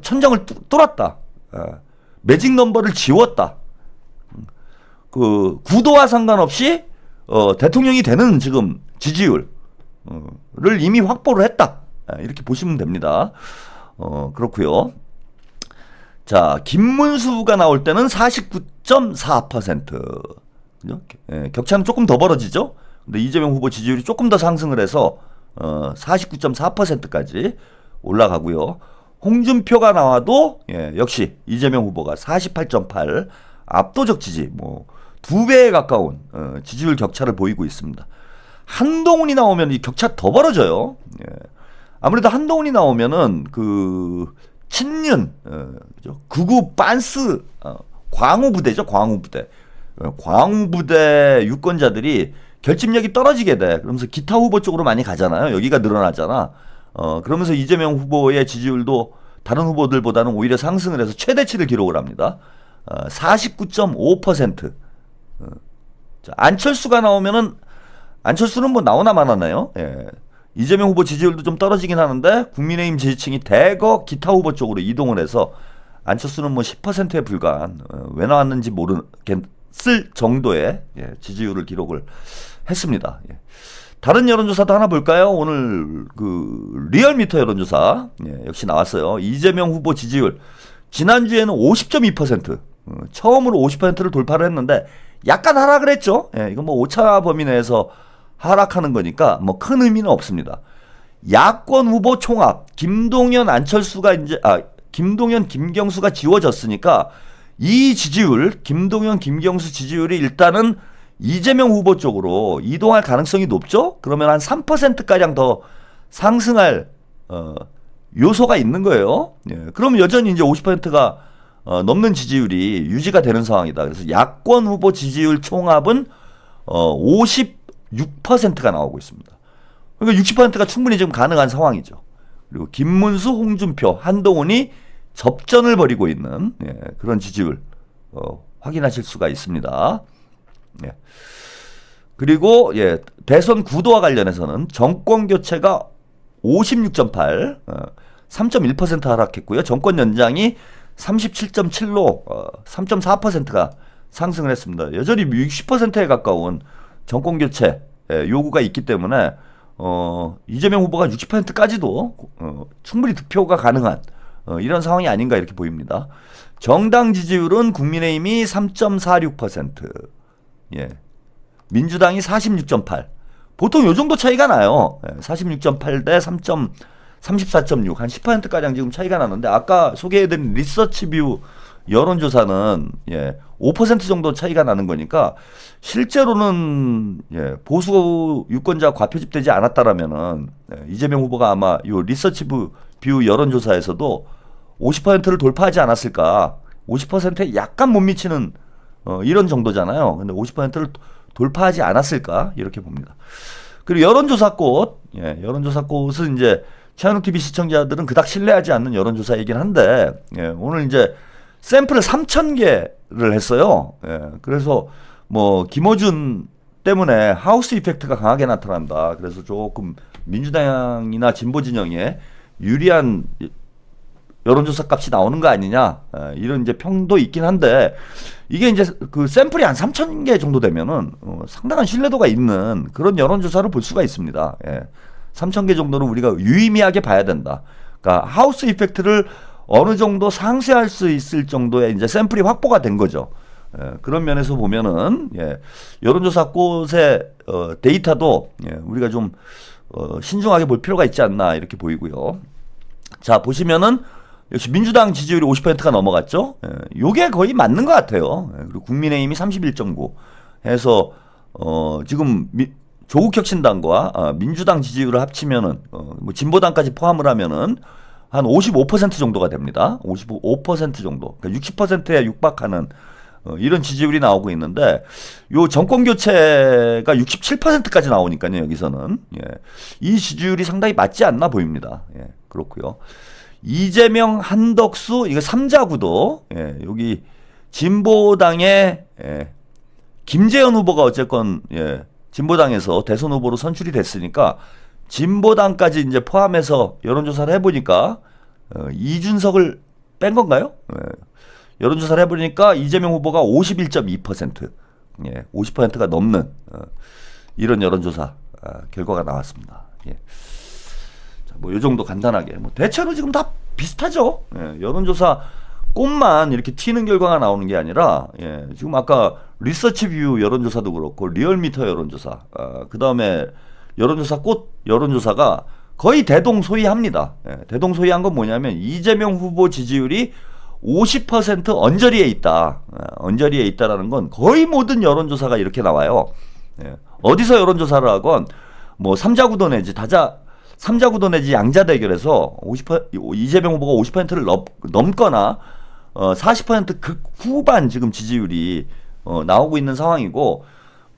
천정을 뚫었다. 매직 넘버를 지웠다. 그 구도와 상관없이 대통령이 되는 지금 지지율을 이미 확보를 했다. 이렇게 보시면 됩니다. 그렇고요. 자, 김문수가 나올 때는 49.4%. 격차는 조금 더 벌어지죠. 근데 이재명 후보 지지율이 조금 더 상승을 해서 49.4%까지 올라가고요. 홍준표가 나와도 역시 이재명 후보가 48.8 압도적 지지, 뭐 2배에 가까운 지지율 격차를 보이고 있습니다. 한동훈이 나오면 이 격차 더 벌어져요. 아무래도 한동훈이 나오면은 그 친윤, 극우 빤스 광우부대죠, 광우부대. 광우부대 유권자들이 결집력이 떨어지게 돼. 그러면서 기타 후보 쪽으로 많이 가잖아요. 여기가 늘어나잖아. 그러면서 이재명 후보의 지지율도 다른 후보들보다는 오히려 상승을 해서 최대치를 기록을 합니다. 49.5%. 자, 안철수가 나오면은, 안철수는 뭐 나오나 마나나요? 이재명 후보 지지율도 좀 떨어지긴 하는데 국민의힘 지지층이 대거 기타 후보 쪽으로 이동을 해서 안철수는 뭐 10%에 불과한 왜 나왔는지 모르겠을 정도의 지지율을 기록을 했습니다. 다른 여론조사도 하나 볼까요? 오늘 그 리얼미터 여론조사 역시 나왔어요. 이재명 후보 지지율 지난주에는 50.2%, 처음으로 50%를 돌파를 했는데 약간 하락을 했죠. 예, 이건 뭐 오차 범위 내에서 하락하는 거니까 뭐 큰 의미는 없습니다. 야권 후보 총합 김동연 안철수가 이제 김동연 김경수가 지워졌으니까 이 지지율 김동연 김경수 지지율이 일단은 이재명 후보 쪽으로 이동할 가능성이 높죠. 그러면 한 3%가량 더 상승할 요소가 있는 거예요. 예, 그럼 여전히 이제 50%가 넘는 지지율이 유지가 되는 상황이다. 그래서 야권 후보 지지율 총합은 56%가 나오고 있습니다. 그러니까 60%가 충분히 지금 가능한 상황이죠. 그리고 김문수, 홍준표, 한동훈이 접전을 벌이고 있는 그런 지지율 확인하실 수가 있습니다. 예. 그리고 대선 구도와 관련해서는 정권 교체가 56.8, 3.1% 하락했고요. 정권 연장이 37.7로 3.4%가 상승을 했습니다. 여전히 60%에 가까운 정권 교체 요구가 있기 때문에 이재명 후보가 60%까지도 충분히 득표가 가능한 이런 상황이 아닌가 이렇게 보입니다. 정당 지지율은 국민의힘이 3.46%, 민주당이 46.8. 보통 요 정도 차이가 나요. 46.8 대 34.6, 한 10%가량 지금 차이가 나는데 아까 소개해드린 리서치뷰 여론조사는 5% 정도 차이가 나는 거니까 실제로는 보수 유권자 과표집되지 않았다라면은 이재명 후보가 아마 요 리서치뷰 여론조사에서도 50%를 돌파하지 않았을까. 50%에 약간 못 미치는 이런 정도잖아요. 근데 50%를 돌파하지 않았을까 이렇게 봅니다. 그리고 여론조사꽃, 여론조사꽃은 이제 최한욱 TV 시청자들은 그닥 신뢰하지 않는 여론조사이긴 한데 오늘 이제 샘플을 3,000개를 했어요. 그래서 뭐 김어준 때문에 하우스 이펙트가 강하게 나타난다. 그래서 조금 민주당이나 진보 진영에 유리한 여론조사 값이 나오는 거 아니냐 이런 이제 평도 있긴 한데 이게 이제 그 샘플이 한 3,000개 정도 되면은 상당한 신뢰도가 있는 그런 여론조사를 볼 수가 있습니다. 3,000개 정도는 우리가 유의미하게 봐야 된다. 그러니까 하우스 이펙트를 어느 정도 상쇄할 수 있을 정도의 이제 샘플이 확보가 된 거죠. 그런 면에서 보면은 여론조사 꽃의 데이터도 우리가 좀 신중하게 볼 필요가 있지 않나 이렇게 보이고요. 자 보시면은 역시 민주당 지지율이 50%가 넘어갔죠. 요게 거의 맞는 것 같아요. 그리고 국민의힘이 31.9 해서 지금 조국 혁신당과 민주당 지지율을 합치면은 뭐 진보당까지 포함을 하면은 한 55% 정도가 됩니다. 55% 정도. 그러니까 60%에 육박하는 이런 지지율이 나오고 있는데 요 정권 교체가 67%까지 나오니까요. 여기서는 이 지지율이 상당히 맞지 않나 보입니다. 그렇고요. 이재명, 한덕수 이거 3자 구도. 여기 진보당의 김재현 후보가 어쨌건 진보당에서 대선 후보로 선출이 됐으니까 진보당까지 이제 포함해서 여론조사를 해보니까 이준석을 뺀 건가요? 여론조사를 해보니까 이재명 후보가 51.2%, 50%가 넘는 이런 여론조사 결과가 나왔습니다. 뭐 요 정도 간단하게 뭐 대체로 지금 다 비슷하죠. 여론조사 꽃만 이렇게 튀는 결과가 나오는 게 아니라 지금 아까 리서치뷰 여론조사도 그렇고 리얼미터 여론조사 그 다음에 여론조사 꽃 여론조사가 거의 대동소이합니다. 대동소이한 건 뭐냐면 이재명 후보 지지율이 50% 언저리에 있다. 언저리에 있다라는 건 거의 모든 여론조사가 이렇게 나와요. 어디서 여론조사를 하건 뭐 3자 구도 내지 양자 대결에서 이재명 후보가 50%를 넘거나 40% 극후반 지금 지지율이 나오고 있는 상황이고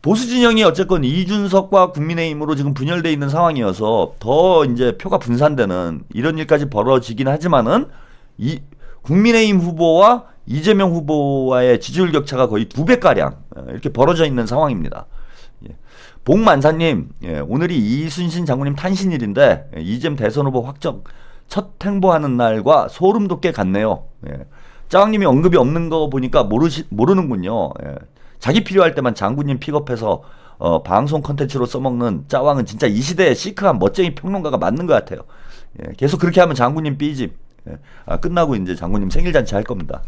보수 진영이 어쨌건 이준석과 국민의힘으로 지금 분열돼 있는 상황이어서 더 이제 표가 분산되는 이런 일까지 벌어지긴 하지만은 이 국민의힘 후보와 이재명 후보와의 지지율 격차가 거의 2배가량 이렇게 벌어져 있는 상황입니다. 복만사님, 오늘이 이순신 장군님 탄신일인데 이재명 대선 후보 확정 첫 행보하는 날과 소름 돋게 같네요. 짜왕님이 언급이 없는 거 보니까 모르는군요. 자기 필요할 때만 장군님 픽업해서 방송 컨텐츠로 써먹는 짜왕은 진짜 이 시대의 시크한 멋쟁이 평론가가 맞는 것 같아요. 계속 그렇게 하면 장군님 삐집. 끝나고 이제 장군님 생일잔치 할 겁니다.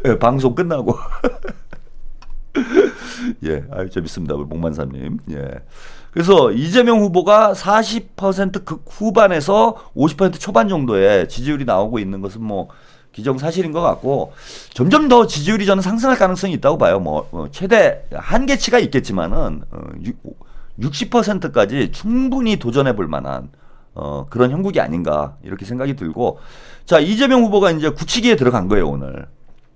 예, 방송 끝나고. 예, 아유, 재밌습니다. 우리 목만사님. 예. 그래서 이재명 후보가 40% 극 후반에서 50% 초반 정도의 지지율이 나오고 있는 것은 뭐 기정사실인 것 같고, 점점 더 지지율이 저는 상승할 가능성이 있다고 봐요. 최대 한계치가 있겠지만은 60%까지 충분히 도전해 볼 만한 그런 형국이 아닌가 이렇게 생각이 들고, 자, 이재명 후보가 이제 굳히기에 들어간 거예요 오늘.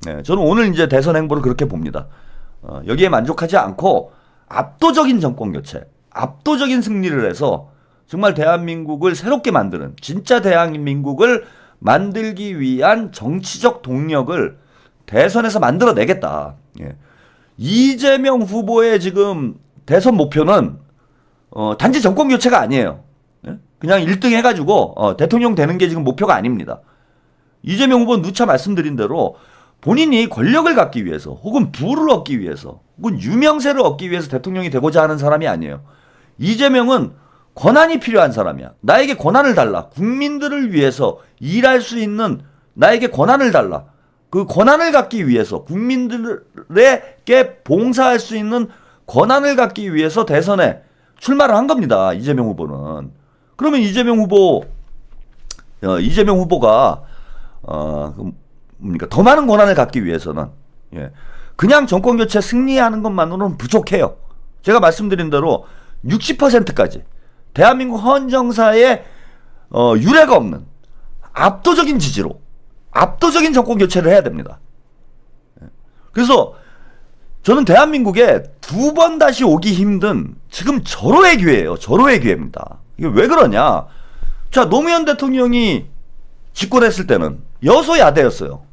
네, 저는 오늘 이제 대선 행보를 그렇게 봅니다. 여기에 만족하지 않고 압도적인 정권 교체, 압도적인 승리를 해서 정말 대한민국을 새롭게 만드는, 진짜 대한민국을 만들기 위한 정치적 동력을 대선에서 만들어내겠다. 예. 이재명 후보의 지금 대선 목표는 단지 정권 교체가 아니에요. 예? 그냥 1등 해가지고 대통령 되는 게 지금 목표가 아닙니다. 이재명 후보는 누차 말씀드린 대로 본인이 권력을 갖기 위해서, 혹은 부를 얻기 위해서, 혹은 유명세를 얻기 위해서 대통령이 되고자 하는 사람이 아니에요. 이재명은 권한이 필요한 사람이야. 나에게 권한을 달라. 국민들을 위해서 일할 수 있는 나에게 권한을 달라. 그 권한을 갖기 위해서, 국민들에게 봉사할 수 있는 권한을 갖기 위해서 대선에 출마를 한 겁니다. 이재명 후보는. 그러면 이재명 후보가 더 많은 권한을 갖기 위해서는, 예, 그냥 정권 교체 승리하는 것만으로는 부족해요. 제가 말씀드린 대로 60%까지 대한민국 헌정사에 유례가 없는 압도적인 지지로 압도적인 정권 교체를 해야 됩니다. 그래서 저는 대한민국에 두 번 다시 오기 힘든 지금 절호의 기회예요. 절호의 기회입니다. 이게 왜 그러냐? 자, 노무현 대통령이 집권했을 때는 여소야대였어요.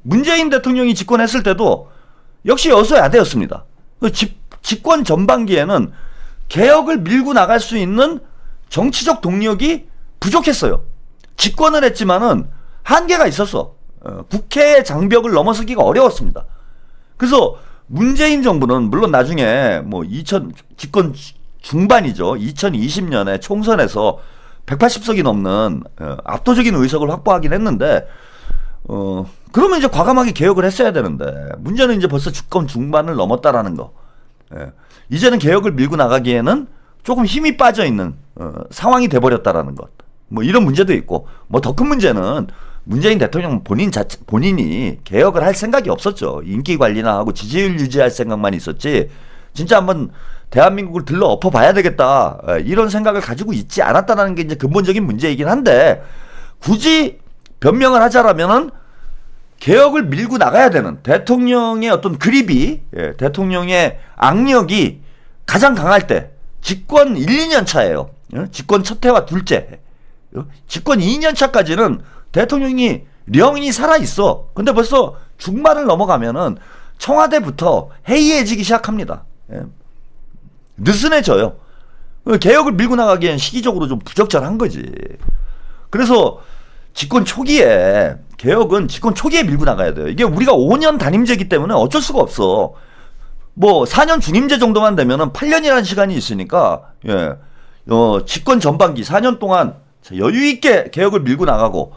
문재인 대통령이 집권했을 때도 역시 여소야대였습니다. 집권 전반기에는 개혁을 밀고 나갈 수 있는 정치적 동력이 부족했어요. 집권을 했지만은 한계가 있었어. 국회의 장벽을 넘어서기가 어려웠습니다. 그래서 문재인 정부는 물론 나중에 집권 중반이죠. 2020년에 총선에서 180석이 넘는 압도적인 의석을 확보하긴 했는데, 그러면 이제 과감하게 개혁을 했어야 되는데, 문제는 이제 벌써 집권 중반을 넘었다라는 거. 예. 이제는 개혁을 밀고 나가기에는 조금 힘이 빠져 있는 상황이 돼버렸다라는 것. 이런 문제도 있고, 더 큰 문제는 문재인 대통령 본인이 개혁을 할 생각이 없었죠. 인기 관리나 하고 지지율 유지할 생각만 있었지, 진짜 한번 대한민국을 들러 엎어봐야 되겠다, 이런 생각을 가지고 있지 않았다는 게 이제 근본적인 문제이긴 한데, 굳이 변명을 하자라면은 개혁을 밀고 나가야 되는 대통령의 어떤 그립이, 대통령의 악력이 가장 강할 때, 집권 1, 2년 차예요. 집권 첫 해와 둘째. 집권 2년 차까지는 대통령이 령이 살아있어. 근데 벌써 중반을 넘어가면은 청와대부터 해이해지기 시작합니다. 느슨해져요. 개혁을 밀고 나가기엔 시기적으로 좀 부적절한 거지. 그래서 집권 초기에, 개혁은 집권 초기에 밀고 나가야 돼요. 이게 우리가 5년 단임제이기 때문에 어쩔 수가 없어. 4년 중임제 정도만 되면은 8년이라는 시간이 있으니까, 집권 전반기 4년 동안 여유있게 개혁을 밀고 나가고,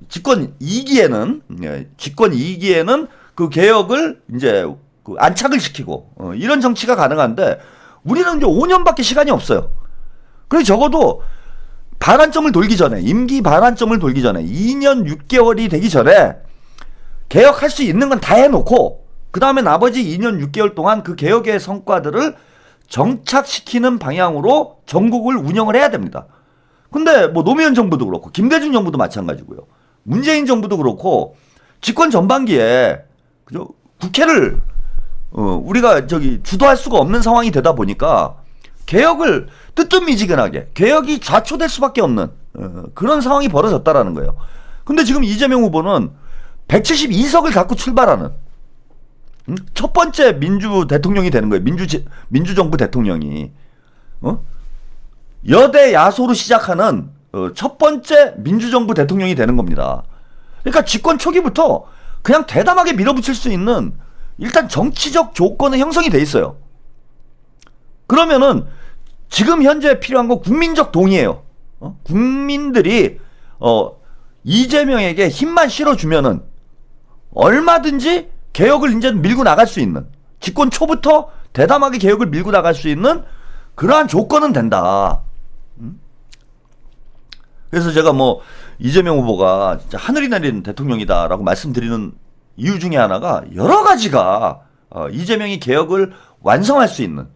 집권 2기에는 그 개혁을 이제 안착을 시키고, 이런 정치가 가능한데, 우리는 이제 5년밖에 시간이 없어요. 그래서 적어도 반환점을 돌기 전에, 임기 반환점을 돌기 전에 2년 6개월이 되기 전에 개혁할 수 있는 건 다 해놓고, 그 다음에 나머지 2년 6개월 동안 그 개혁의 성과들을 정착시키는 방향으로 전국을 운영을 해야 됩니다. 근데 노무현 정부도 그렇고 김대중 정부도 마찬가지고요. 문재인 정부도 그렇고 집권 전반기에 그죠? 국회를 우리가 주도할 수가 없는 상황이 되다 보니까 개혁을 뜨뜻미지근하게, 개혁이 좌초될 수밖에 없는 그런 상황이 벌어졌다라는 거예요. 근데 지금 이재명 후보는 172석을 갖고 출발하는 첫 번째 민주 대통령이 되는 거예요. 민주정부 대통령이. 여대 야소로 시작하는 첫 번째 민주정부 대통령이 되는 겁니다. 그러니까 집권 초기부터 그냥 대담하게 밀어붙일 수 있는 일단 정치적 조건은 형성이 돼 있어요. 그러면은 지금 현재 필요한 건 국민적 동의예요. 국민들이 이재명에게 힘만 실어주면은 얼마든지 개혁을 이제 밀고 나갈 수 있는, 집권 초부터 대담하게 개혁을 밀고 나갈 수 있는 그러한 조건은 된다. 그래서 제가 뭐 이재명 후보가 진짜 하늘이 내린 대통령이다라고 말씀드리는 이유 중에 하나가 여러 가지가 이재명이 개혁을 완성할 수 있는,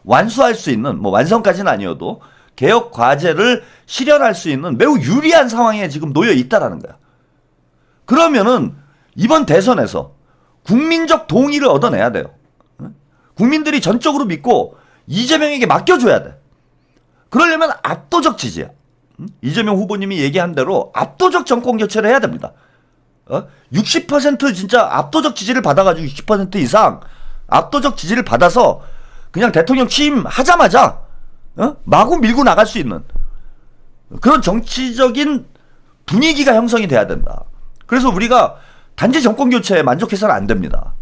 완수할 수 있는, 뭐 완성까지는 아니어도 개혁 과제를 실현할 수 있는 매우 유리한 상황에 지금 놓여 있다라는 거야. 그러면은 이번 대선에서 국민적 동의를 얻어내야 돼요. 국민들이 전적으로 믿고 이재명에게 맡겨줘야 돼. 그러려면 압도적 지지야. 이재명 후보님이 얘기한 대로 압도적 정권 교체를 해야 됩니다. 60% 진짜 압도적 지지를 받아가지고 60% 이상 압도적 지지를 받아서 그냥 대통령 취임하자마자 마구 밀고 나갈 수 있는 그런 정치적인 분위기가 형성이 돼야 된다. 그래서 우리가 단지 정권 교체에 만족해서는 안 됩니다.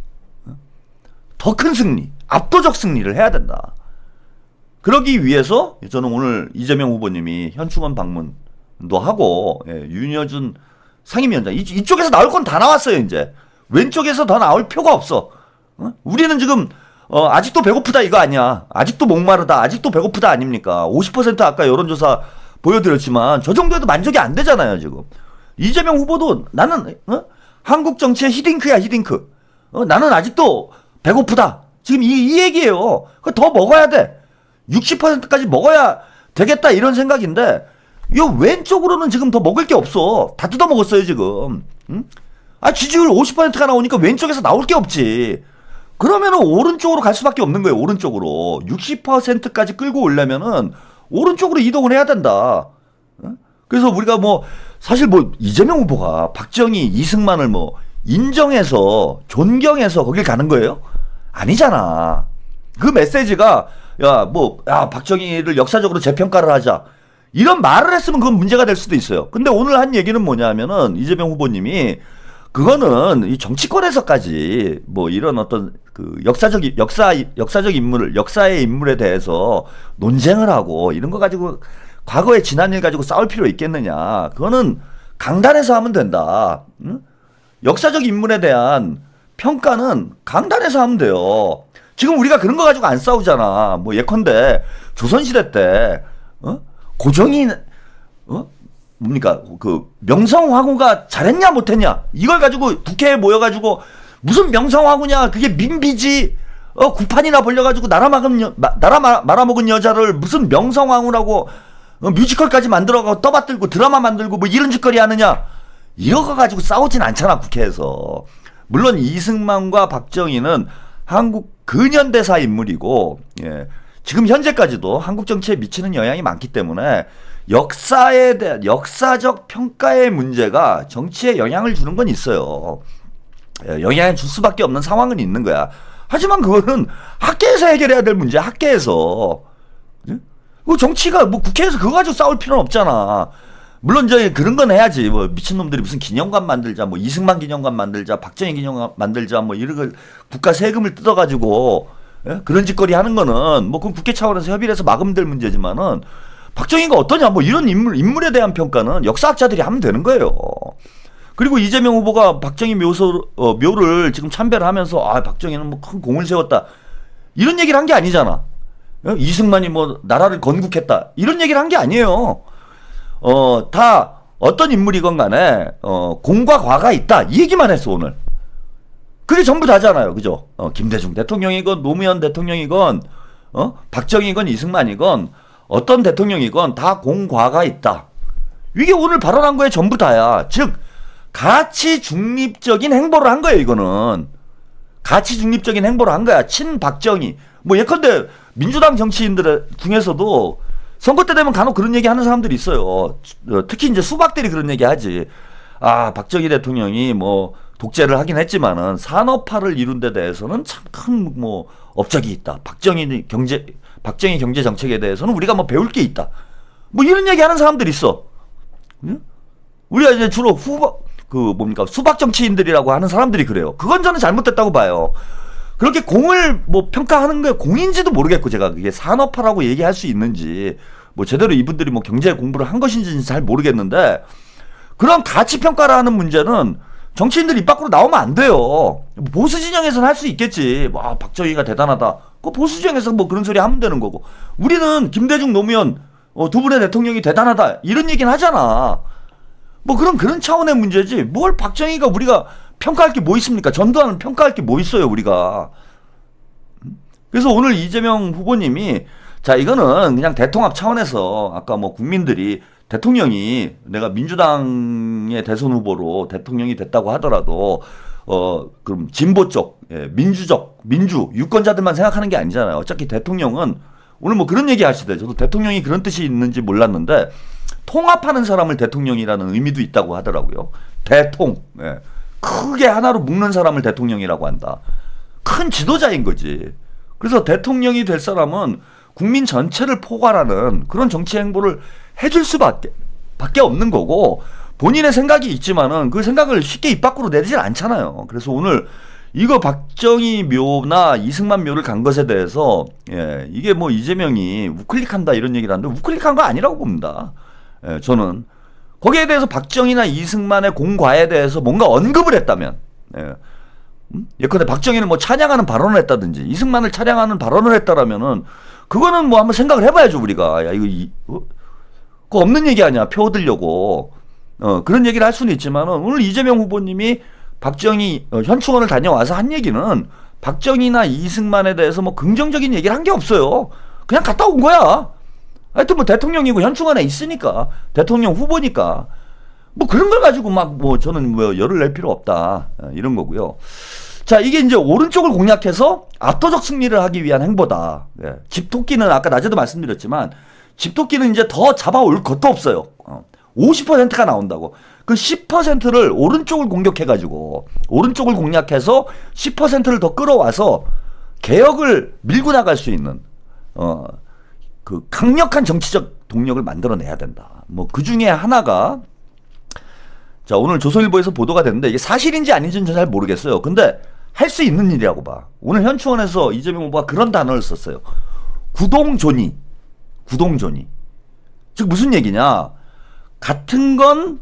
더 큰 승리, 압도적 승리를 해야 된다. 그러기 위해서 저는 오늘 이재명 후보님이 현충원 방문도 하고, 윤여준 상임위원장 이쪽에서 나올 건 다 나왔어요. 이제 왼쪽에서 더 나올 표가 없어. 우리는 지금 아직도 배고프다 이거 아니야. 아직도 목마르다, 아직도 배고프다 아닙니까? 50% 아까 여론조사 보여드렸지만 저 정도에도 만족이 안 되잖아요. 지금 이재명 후보도 나는 한국 정치의 히딩크야, 히딩크. 나는 아직도 배고프다. 지금 이 얘기예요. 더 먹어야 돼. 60%까지 먹어야 되겠다 이런 생각인데 요 왼쪽으로는 지금 더 먹을 게 없어. 다 뜯어 먹었어요 지금. 지지율 50%가 나오니까 왼쪽에서 나올 게 없지. 그러면은 오른쪽으로 갈 수밖에 없는 거예요. 오른쪽으로 60%까지 끌고 오려면은 오른쪽으로 이동을 해야 된다. 그래서 우리가 뭐 사실 뭐 이재명 후보가 박정희, 이승만을 뭐 인정해서 존경해서 거길 가는 거예요? 아니잖아. 그 메시지가 박정희를 역사적으로 재평가를 하자 이런 말을 했으면 그건 문제가 될 수도 있어요. 근데 오늘 한 얘기는 뭐냐면은 이재명 후보님이 그거는 이 정치권에서까지 뭐 이런 어떤 그 역사의 인물에 대해서 논쟁을 하고 이런 거 가지고 과거의 지난 일 가지고 싸울 필요 있겠느냐. 그거는 강단에서 하면 된다. 역사적 인물에 대한 평가는 강단에서 하면 돼요. 지금 우리가 그런 거 가지고 안 싸우잖아. 뭐 예컨대 조선시대 때 고종이 뭡니까 그 명성황후가 잘했냐 못했냐 이걸 가지고 국회에 모여가지고 무슨 명성황후냐 그게 민비지. 구판이나 벌려가지고 나라 말아먹은 여자를 무슨 명성황후라고 뮤지컬까지 만들어가고 떠받들고 드라마 만들고 뭐 이런 짓거리 하느냐. 이런 거 가지고 싸우진 않잖아 국회에서. 물론 이승만과 박정희는 한국 근현대사 인물이고, 지금 현재까지도 한국 정치에 미치는 영향이 많기 때문에 역사에 대한 역사적 평가의 문제가 정치에 영향을 주는 건 있어요. 영향을 줄 수밖에 없는 상황은 있는 거야. 하지만 그거는 학계에서 해결해야 될 문제야. 학계에서. 정치가 뭐 국회에서 그거 가지고 싸울 필요는 없잖아. 물론 이제 그런 건 해야지. 뭐 미친놈들이 무슨 기념관 만들자, 뭐 이승만 기념관 만들자, 박정희 기념관 만들자, 뭐 이런 걸 국가 세금을 뜯어가지고 그런 짓거리 하는 거는 뭐 그건 국회 차원에서 협의를 해서 막으면 될 문제지만은 박정희가 어떠냐, 뭐 이런 인물에 대한 평가는 역사학자들이 하면 되는 거예요. 그리고 이재명 후보가 박정희 묘를 지금 참배를 하면서 박정희는 뭐 큰 공을 세웠다 이런 얘기를 한 게 아니잖아. 이승만이 뭐 나라를 건국했다 이런 얘기를 한 게 아니에요. 다 어떤 인물이건 간에 공과 과가 있다 이 얘기만 했어 오늘. 그게 전부 다잖아요. 그죠? 김대중 대통령이건 노무현 대통령이건 박정희건 이승만이건 어떤 대통령이건 다 공과가 있다. 이게 오늘 발언한 거에 전부 다야. 즉 가치 중립적인 행보를 한 거예요. 이거는 가치 중립적인 행보를 한 거야. 친박정희 뭐 예컨대 민주당 정치인들 중에서도 선거 때 되면 간혹 그런 얘기 하는 사람들이 있어요. 특히 이제 수박들이 그런 얘기 하지. 박정희 대통령이 뭐 독재를 하긴 했지만은 산업화를 이룬 데 대해서는 참 큰 뭐 업적이 있다. 박정희 경제 정책에 대해서는 우리가 뭐 배울 게 있다. 뭐 이런 얘기 하는 사람들이 있어. 우리가 이제 주로 수박 정치인들이라고 하는 사람들이 그래요. 그건 저는 잘못됐다고 봐요. 그렇게 공을 뭐 평가하는 게 공인지도 모르겠고 제가 그게 산업화라고 얘기할 수 있는지 뭐 제대로 이분들이 뭐 경제 공부를 한 것인지는 잘 모르겠는데 그런 가치 평가를 하는 문제는 정치인들 입 밖으로 나오면 안 돼요. 보수 진영에서는 할 수 있겠지. 와, 박정희가 대단하다. 그 보수 진영에서 뭐 그런 소리 하면 되는 거고. 우리는 김대중 노무현 두 분의 대통령이 대단하다 이런 얘기는 하잖아. 뭐 그런 차원의 문제지. 뭘 박정희가 우리가 평가할 게 뭐 있습니까? 전두환은 평가할 게 뭐 있어요, 우리가. 그래서 오늘 이재명 후보님이 자, 이거는 그냥 대통합 차원에서 아까 뭐 국민들이 대통령이 내가 민주당의 대선 후보로 대통령이 됐다고 하더라도 그럼 진보 쪽, 민주적, 유권자들만 생각하는 게 아니잖아요. 어차피 대통령은 오늘 뭐 그런 얘기 하시대. 저도 대통령이 그런 뜻이 있는지 몰랐는데 통합하는 사람을 대통령이라는 의미도 있다고 하더라고요. 대통. 크게 하나로 묶는 사람을 대통령이라고 한다. 큰 지도자인 거지. 그래서 대통령이 될 사람은 국민 전체를 포괄하는 그런 정치 행보를 해줄 수밖에 없는 거고, 본인의 생각이 있지만은 그 생각을 쉽게 입 밖으로 내질 않잖아요. 그래서 오늘 이거 박정희 묘나 이승만 묘를 간 것에 대해서 이게 뭐 이재명이 우클릭한다 이런 얘기를 하는데 우클릭한 거 아니라고 봅니다. 저는 거기에 대해서 박정희나 이승만의 공과에 대해서 뭔가 언급을 했다면, 예컨대 박정희는 뭐 찬양하는 발언을 했다든지 이승만을 찬양하는 발언을 했다라면은 그거는 뭐 한번 생각을 해봐야죠, 우리가. 야, 그거 없는 얘기 아니야, 표 얻으려고. 그런 얘기를 할 수는 있지만은 오늘 이재명 후보님이 박정희 현충원을 다녀와서 한 얘기는 박정희나 이승만에 대해서 뭐 긍정적인 얘기를 한 게 없어요. 그냥 갔다 온 거야. 하여튼 뭐 대통령이고 현충원에 있으니까 대통령 후보니까 뭐 그런 걸 가지고 막 뭐 저는 뭐 열을 낼 필요 없다 이런 거고요. 자, 이게 이제 오른쪽을 공략해서 압도적 승리를 하기 위한 행보다. 집토끼는 아까 낮에도 말씀드렸지만 집토끼는 이제 더 잡아올 것도 없어요. 50%가 나온다고. 그 10%를 오른쪽을 공격해가지고 오른쪽을 공략해서 10%를 더 끌어와서 개혁을 밀고 나갈 수 있는 그 강력한 정치적 동력을 만들어내야 된다. 뭐 그 중에 하나가 자, 오늘 조선일보에서 보도가 됐는데 이게 사실인지 아닌지는 잘 모르겠어요. 근데 할 수 있는 일이라고 봐. 오늘 현충원에서 이재명 후보가 그런 단어를 썼어요. 구동존이. 즉 무슨 얘기냐? 같은 건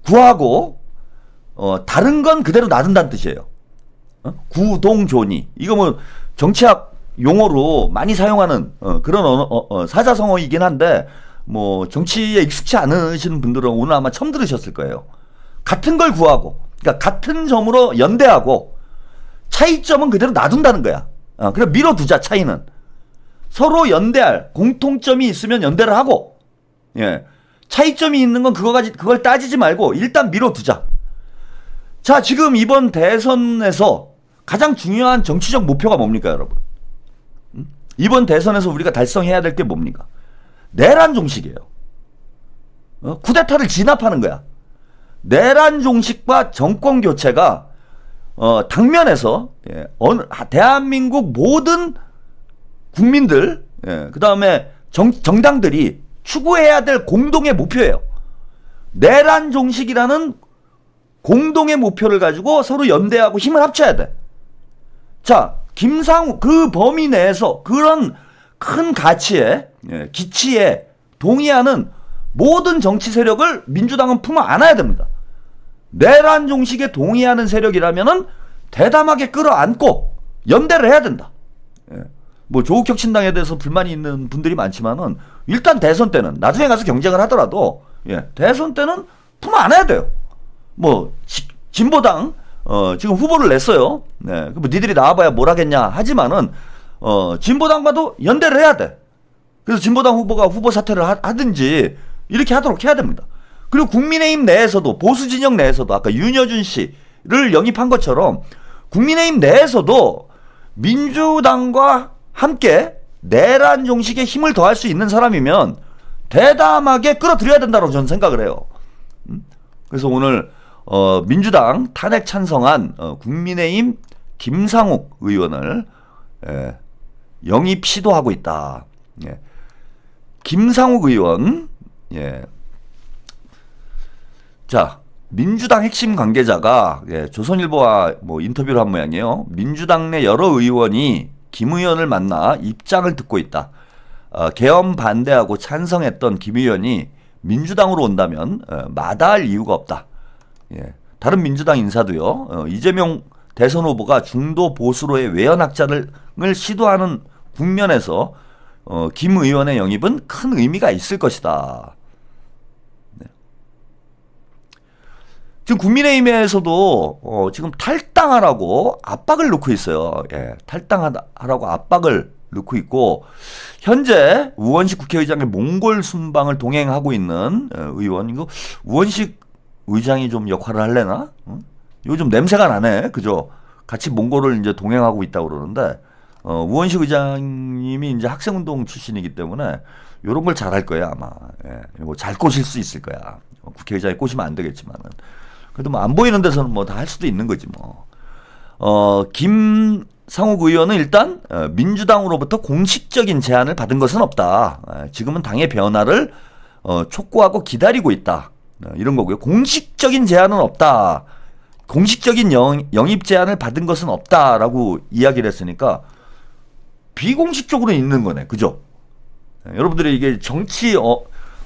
구하고 다른 건 그대로 놔둔다는 뜻이에요. 구동존이. 이거 뭐 정치학 용어로 많이 사용하는 그런 사자성어이긴 한데 뭐 정치에 익숙치 않으시는 분들은 오늘 아마 처음 들으셨을 거예요. 같은 걸 구하고, 그러니까 같은 점으로 연대하고 차이점은 그대로 놔둔다는 거야. 그래 밀어두자. 차이는 서로 연대할 공통점이 있으면 연대를 하고, 차이점이 있는 건 그걸 따지지 말고 일단 밀어두자. 자, 지금 이번 대선에서 가장 중요한 정치적 목표가 뭡니까, 여러분? 이번 대선에서 우리가 달성해야 될 게 뭡니까? 내란 종식이에요. 쿠데타를 진압하는 거야. 내란 종식과 정권 교체가 당면에서 대한민국 모든 국민들, 그 다음에 정당들이 추구해야 될 공동의 목표예요. 내란 종식이라는 공동의 목표를 가지고 서로 연대하고 힘을 합쳐야 돼. 자, 김상우 그 범위 내에서 그런 큰 가치에 기치에 동의하는 모든 정치 세력을 민주당은 품어 안아야 됩니다. 내란 종식에 동의하는 세력이라면은 대담하게 끌어안고 연대를 해야 된다. 뭐 조국 혁신당에 대해서 불만이 있는 분들이 많지만은 일단 대선 때는 나중에 가서 경쟁을 하더라도 대선 때는 품어 안아야 돼요. 뭐 진보당 지금 후보를 냈어요. 뭐 니들이 나와봐야 뭘 하겠냐 하지만은 진보당과도 연대를 해야 돼. 그래서 진보당 후보가 후보 사퇴를 하든지 이렇게 하도록 해야 됩니다. 그리고 국민의힘 내에서도 보수 진영 내에서도 아까 윤여준 씨를 영입한 것처럼 국민의힘 내에서도 민주당과 함께 내란 종식에 힘을 더할 수 있는 사람이면 대담하게 끌어들여야 된다고 저는 생각을 해요. 그래서 오늘 민주당 탄핵 찬성한 국민의힘 김상욱 의원을 영입 시도하고 있다. 김상욱 의원, 자, 민주당 핵심 관계자가 조선일보와 뭐 인터뷰를 한 모양이에요. 민주당 내 여러 의원이 김 의원을 만나 입장을 듣고 있다. 계엄 반대하고 찬성했던 김 의원이 민주당으로 온다면 마다할 이유가 없다. 다른 민주당 인사도요. 이재명 대선 후보가 중도 보수로의 외연 확장을 시도하는 국면에서 김 의원의 영입은 큰 의미가 있을 것이다. 네. 지금 국민의힘에서도 지금 탈당하라고 압박을 넣고 있어요. 예, 탈당하라고 압박을 넣고 있고 현재 우원식 국회의장의 몽골 순방을 동행하고 있는 의원, 이거 우원식 의장이 좀 역할을 할래나? 요즘 냄새가 나네, 그죠? 같이 몽골을 이제 동행하고 있다고 그러는데 우원식 의장님이 이제 학생운동 출신이기 때문에 이런 걸 잘할 거야 아마. 예, 이거 잘 꼬실 수 있을 거야. 국회의장이 꼬시면 안 되겠지만은 그래도 뭐 안 보이는 데서는 뭐 다 할 수도 있는 거지 뭐. 김상욱 의원은 일단 민주당으로부터 공식적인 제안을 받은 것은 없다. 지금은 당의 변화를 촉구하고 기다리고 있다. 이런 거고요. 공식적인 제안은 없다. 공식적인 영입 제안을 받은 것은 없다라고 이야기를 했으니까 비공식적으로 있는 거네. 그죠? 여러분들이 이게 정치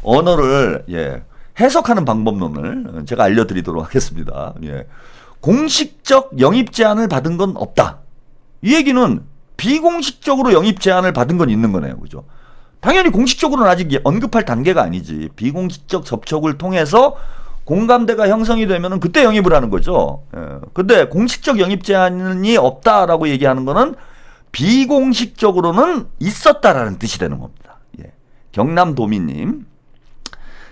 언어를 해석하는 방법론을 제가 알려드리도록 하겠습니다. 예. 공식적 영입 제안을 받은 건 없다. 이 얘기는 비공식적으로 영입 제안을 받은 건 있는 거네요. 그죠? 당연히 공식적으로는 아직 언급할 단계가 아니지. 비공식적 접촉을 통해서 공감대가 형성이 되면은 그때 영입을 하는 거죠. 예. 근데 공식적 영입 제안이 없다라고 얘기하는 거는 비공식적으로는 있었다라는 뜻이 되는 겁니다. 예. 경남도민님,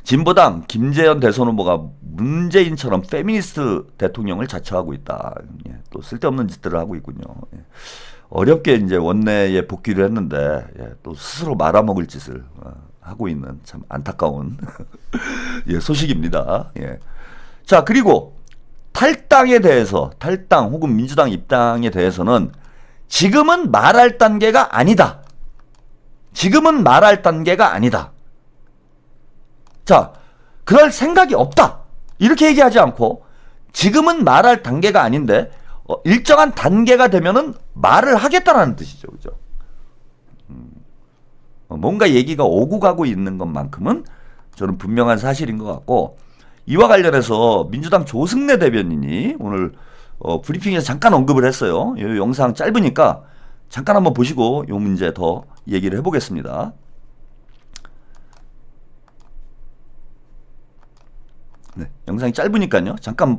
진보당 김재현 대선 후보가 문재인처럼 페미니스트 대통령을 자처하고 있다. 예. 또 쓸데없는 짓들을 하고 있군요. 예. 어렵게 이제 원내에 복귀를 했는데 또 스스로 말아먹을 짓을 하고 있는 참 안타까운 예, 소식입니다. 예. 자, 그리고 탈당에 대해서, 탈당 혹은 민주당 입당에 대해서는 지금은 말할 단계가 아니다. 지금은 말할 단계가 아니다. 자, 그럴 생각이 없다. 이렇게 얘기하지 않고 지금은 말할 단계가 아닌데 일정한 단계가 되면은 말을 하겠다라는 뜻이죠. 그죠? 뭔가 얘기가 오고 가고 있는 것만큼은 저는 분명한 사실인 것 같고, 이와 관련해서 민주당 조승래 대변인이 오늘 브리핑에서 잠깐 언급을 했어요. 이 영상 짧으니까 잠깐 한번 보시고 이 문제 더 얘기를 해보겠습니다. 네, 영상이 짧으니까요. 잠깐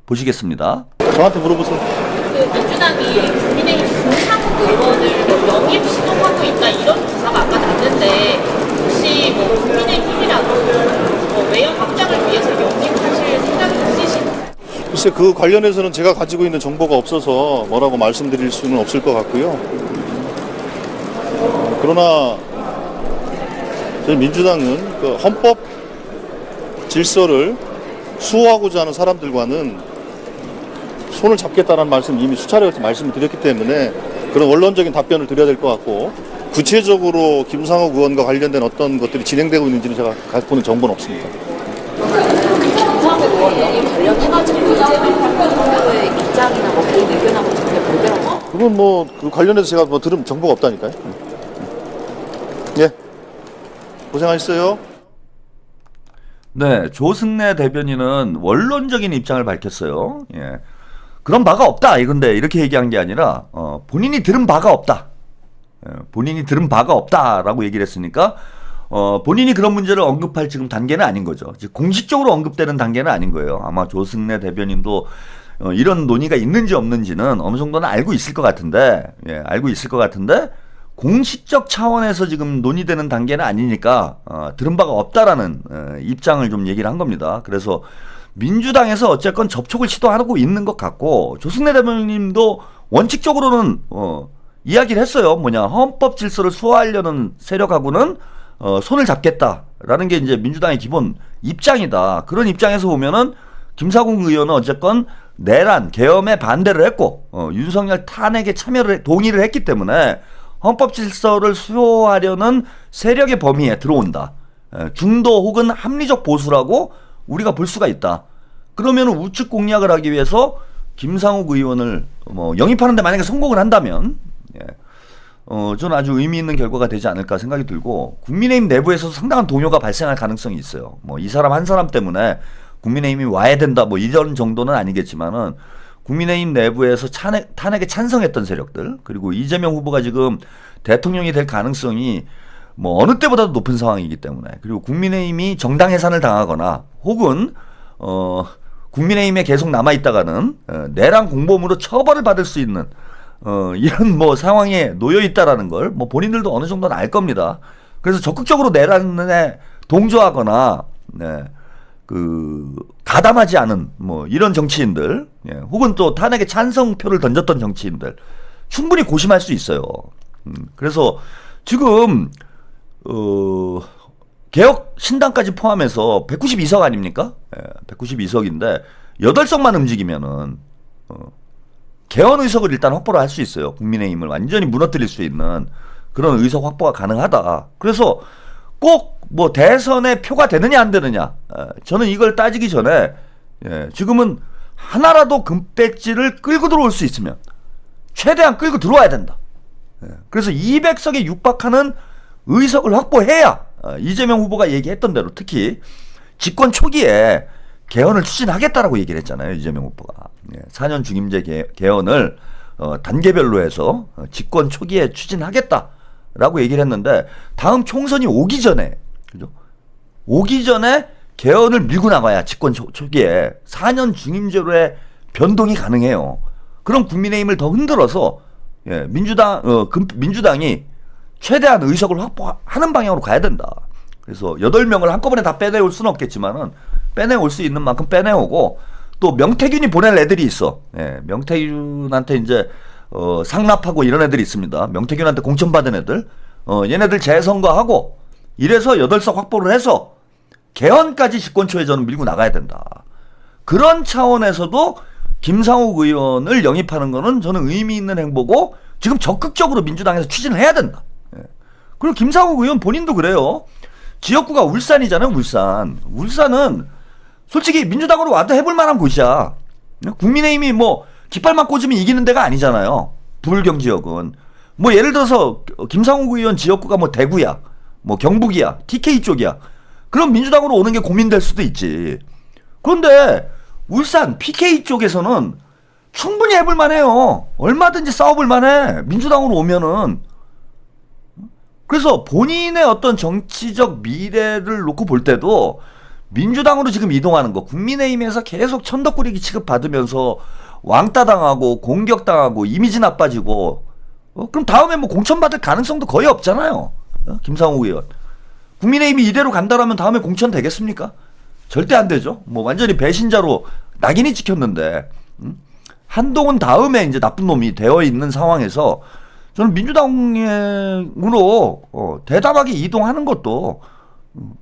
보시겠습니다. 저한테 물어보세요. 그 민주당이 국민의힘 김상욱 의원을 영입 시도하고 있다 이런 기사가 아까 났는데 혹시 뭐 국민의힘이라도 뭐 외연 확장을 위해서 영입하실 생각이 있으신가요? 글쎄 그 관련해서는 제가 가지고 있는 정보가 없어서 뭐라고 말씀드릴 수는 없을 것 같고요. 그러나 저희 민주당은 그 헌법 질서를 수호하고자 하는 사람들과는 손을 잡겠다는 말씀 이미 수차례 말씀을 드렸기 때문에 그런 원론적인 답변을 드려야 될 것 같고, 구체적으로 김상욱 의원과 관련된 어떤 것들이 진행되고 있는지는 제가 갖고 있는 정보는 없습니다. 김상욱 의원 영입 관련해가지고 이재명 후보의 입장이나 뭐 개인 의견하고 전혀 별개라고? 그건 뭐 그 관련해서 제가 뭐 들은 정보가 없다니까요. 예, 고생하셨어요. 네, 조승래 대변인은 원론적인 입장을 밝혔어요. 예. 그런 바가 없다. 이건데 이렇게 얘기한 게 아니라 본인이 들은 바가 없다. 본인이 들은 바가 없다라고 얘기를 했으니까 본인이 그런 문제를 언급할 지금 단계는 아닌 거죠. 즉 공식적으로 언급되는 단계는 아닌 거예요. 아마 조승래 대변인도 이런 논의가 있는지 없는지는 어느 정도는 알고 있을 것 같은데, 알고 있을 것 같은데 공식적 차원에서 지금 논의되는 단계는 아니니까 들은 바가 없다라는 입장을 좀 얘기를 한 겁니다. 그래서 민주당에서 어쨌건 접촉을 시도하고 있는 것 같고, 조승래 대변인님도 원칙적으로는 이야기를 했어요. 뭐냐, 헌법 질서를 수호하려는 세력하고는 손을 잡겠다라는 게 이제 민주당의 기본 입장이다. 그런 입장에서 보면은 김상욱 의원은 어쨌건 내란 계엄에 반대를 했고 윤석열 탄핵에 동의를 했기 때문에 헌법 질서를 수호하려는 세력의 범위에 들어온다. 중도 혹은 합리적 보수라고 우리가 볼 수가 있다. 그러면 우측 공략을 하기 위해서 김상욱 의원을 영입하는데 만약에 성공을 한다면 저는 아주 의미 있는 결과가 되지 않을까 생각이 들고, 국민의힘 내부에서도 상당한 동요가 발생할 가능성이 있어요. 이 사람 한 사람 때문에 국민의힘이 와야 된다 뭐 이런 정도는 아니겠지만은 국민의힘 내부에서 탄핵에 찬성했던 세력들 그리고 이재명 후보가 지금 대통령이 될 가능성이 뭐 어느 때보다도 높은 상황이기 때문에 그리고 국민의힘이 정당 해산을 당하거나 혹은 국민의힘에 계속 남아 있다가는 내란 공범으로 처벌을 받을 수 있는 이런 뭐 상황에 놓여 있다라는 걸 뭐 본인들도 어느 정도는 알 겁니다. 그래서 적극적으로 내란에 동조하거나 가담하지 않은 뭐 이런 정치인들 혹은 또 탄핵에 찬성표를 던졌던 정치인들 충분히 고심할 수 있어요. 그래서 지금 개혁 신당까지 포함해서 192석 아닙니까? 192석인데 8석만 움직이면은 개헌 의석을 일단 확보를 할 수 있어요. 국민의힘을 완전히 무너뜨릴 수 있는 그런 의석 확보가 가능하다. 그래서 꼭 뭐 대선에 표가 되느냐 안 되느냐 저는 이걸 따지기 전에 지금은 하나라도 금배지를 끌고 들어올 수 있으면 최대한 끌고 들어와야 된다. 그래서 200석에 육박하는 의석을 확보해야 이재명 후보가 얘기했던 대로 특히 집권 초기에 개헌을 추진하겠다라고 얘기를 했잖아요. 이재명 후보가 4년 중임제 개헌을 단계별로 해서 집권 초기에 추진하겠다라고 얘기를 했는데 다음 총선이 오기 전에 그죠? 오기 전에 개헌을 밀고 나가야 집권 초기에 4년 중임제로의 변동이 가능해요. 그럼 국민의힘을 더 흔들어서 민주당이 최대한 의석을 확보하는 방향으로 가야 된다. 그래서 8명을 한꺼번에 다 빼내올 수는 없겠지만은 빼내올 수 있는 만큼 빼내오고 또 명태균이 보낼 애들이 있어. 명태균한테 이제 상납하고 이런 애들이 있습니다. 명태균한테 공천받은 애들. 얘네들 재선거하고 이래서 8석 확보를 해서 개헌까지 집권초에 저는 밀고 나가야 된다. 그런 차원에서도 김상욱 의원을 영입하는 거는 저는 의미 있는 행보고 지금 적극적으로 민주당에서 추진을 해야 된다. 그리고 김상욱 의원 본인도 그래요. 지역구가 울산이잖아요. 울산은 솔직히 민주당으로 와도 해볼 만한 곳이야. 국민의힘이 뭐 깃발만 꽂으면 이기는 데가 아니잖아요. 부울경 지역은. 뭐 예를 들어서 김상욱 의원 지역구가 뭐 대구야. 뭐 경북이야. TK 쪽이야. 그럼 민주당으로 오는 게 고민될 수도 있지. 그런데 울산 PK 쪽에서는 충분히 해볼 만해요. 얼마든지 싸워볼 만해. 민주당으로 오면은. 그래서 본인의 어떤 정치적 미래를 놓고 볼 때도 민주당으로 지금 이동하는 거 국민의힘에서 계속 천덕꾸리기 취급받으면서 왕따 당하고 공격당하고 이미지 나빠지고 그럼 다음에 뭐 공천받을 가능성도 거의 없잖아요. 김상욱 의원. 국민의힘이 이대로 간다라면 다음에 공천 되겠습니까? 절대 안 되죠. 뭐 완전히 배신자로 낙인이 찍혔는데 한동훈 다음에 이제 나쁜 놈이 되어 있는 상황에서 저는 민주당으로 대담하게 이동하는 것도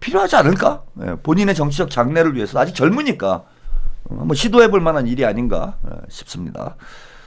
필요하지 않을까? 본인의 정치적 장래를 위해서 아직 젊으니까 한번 시도해볼 만한 일이 아닌가 싶습니다.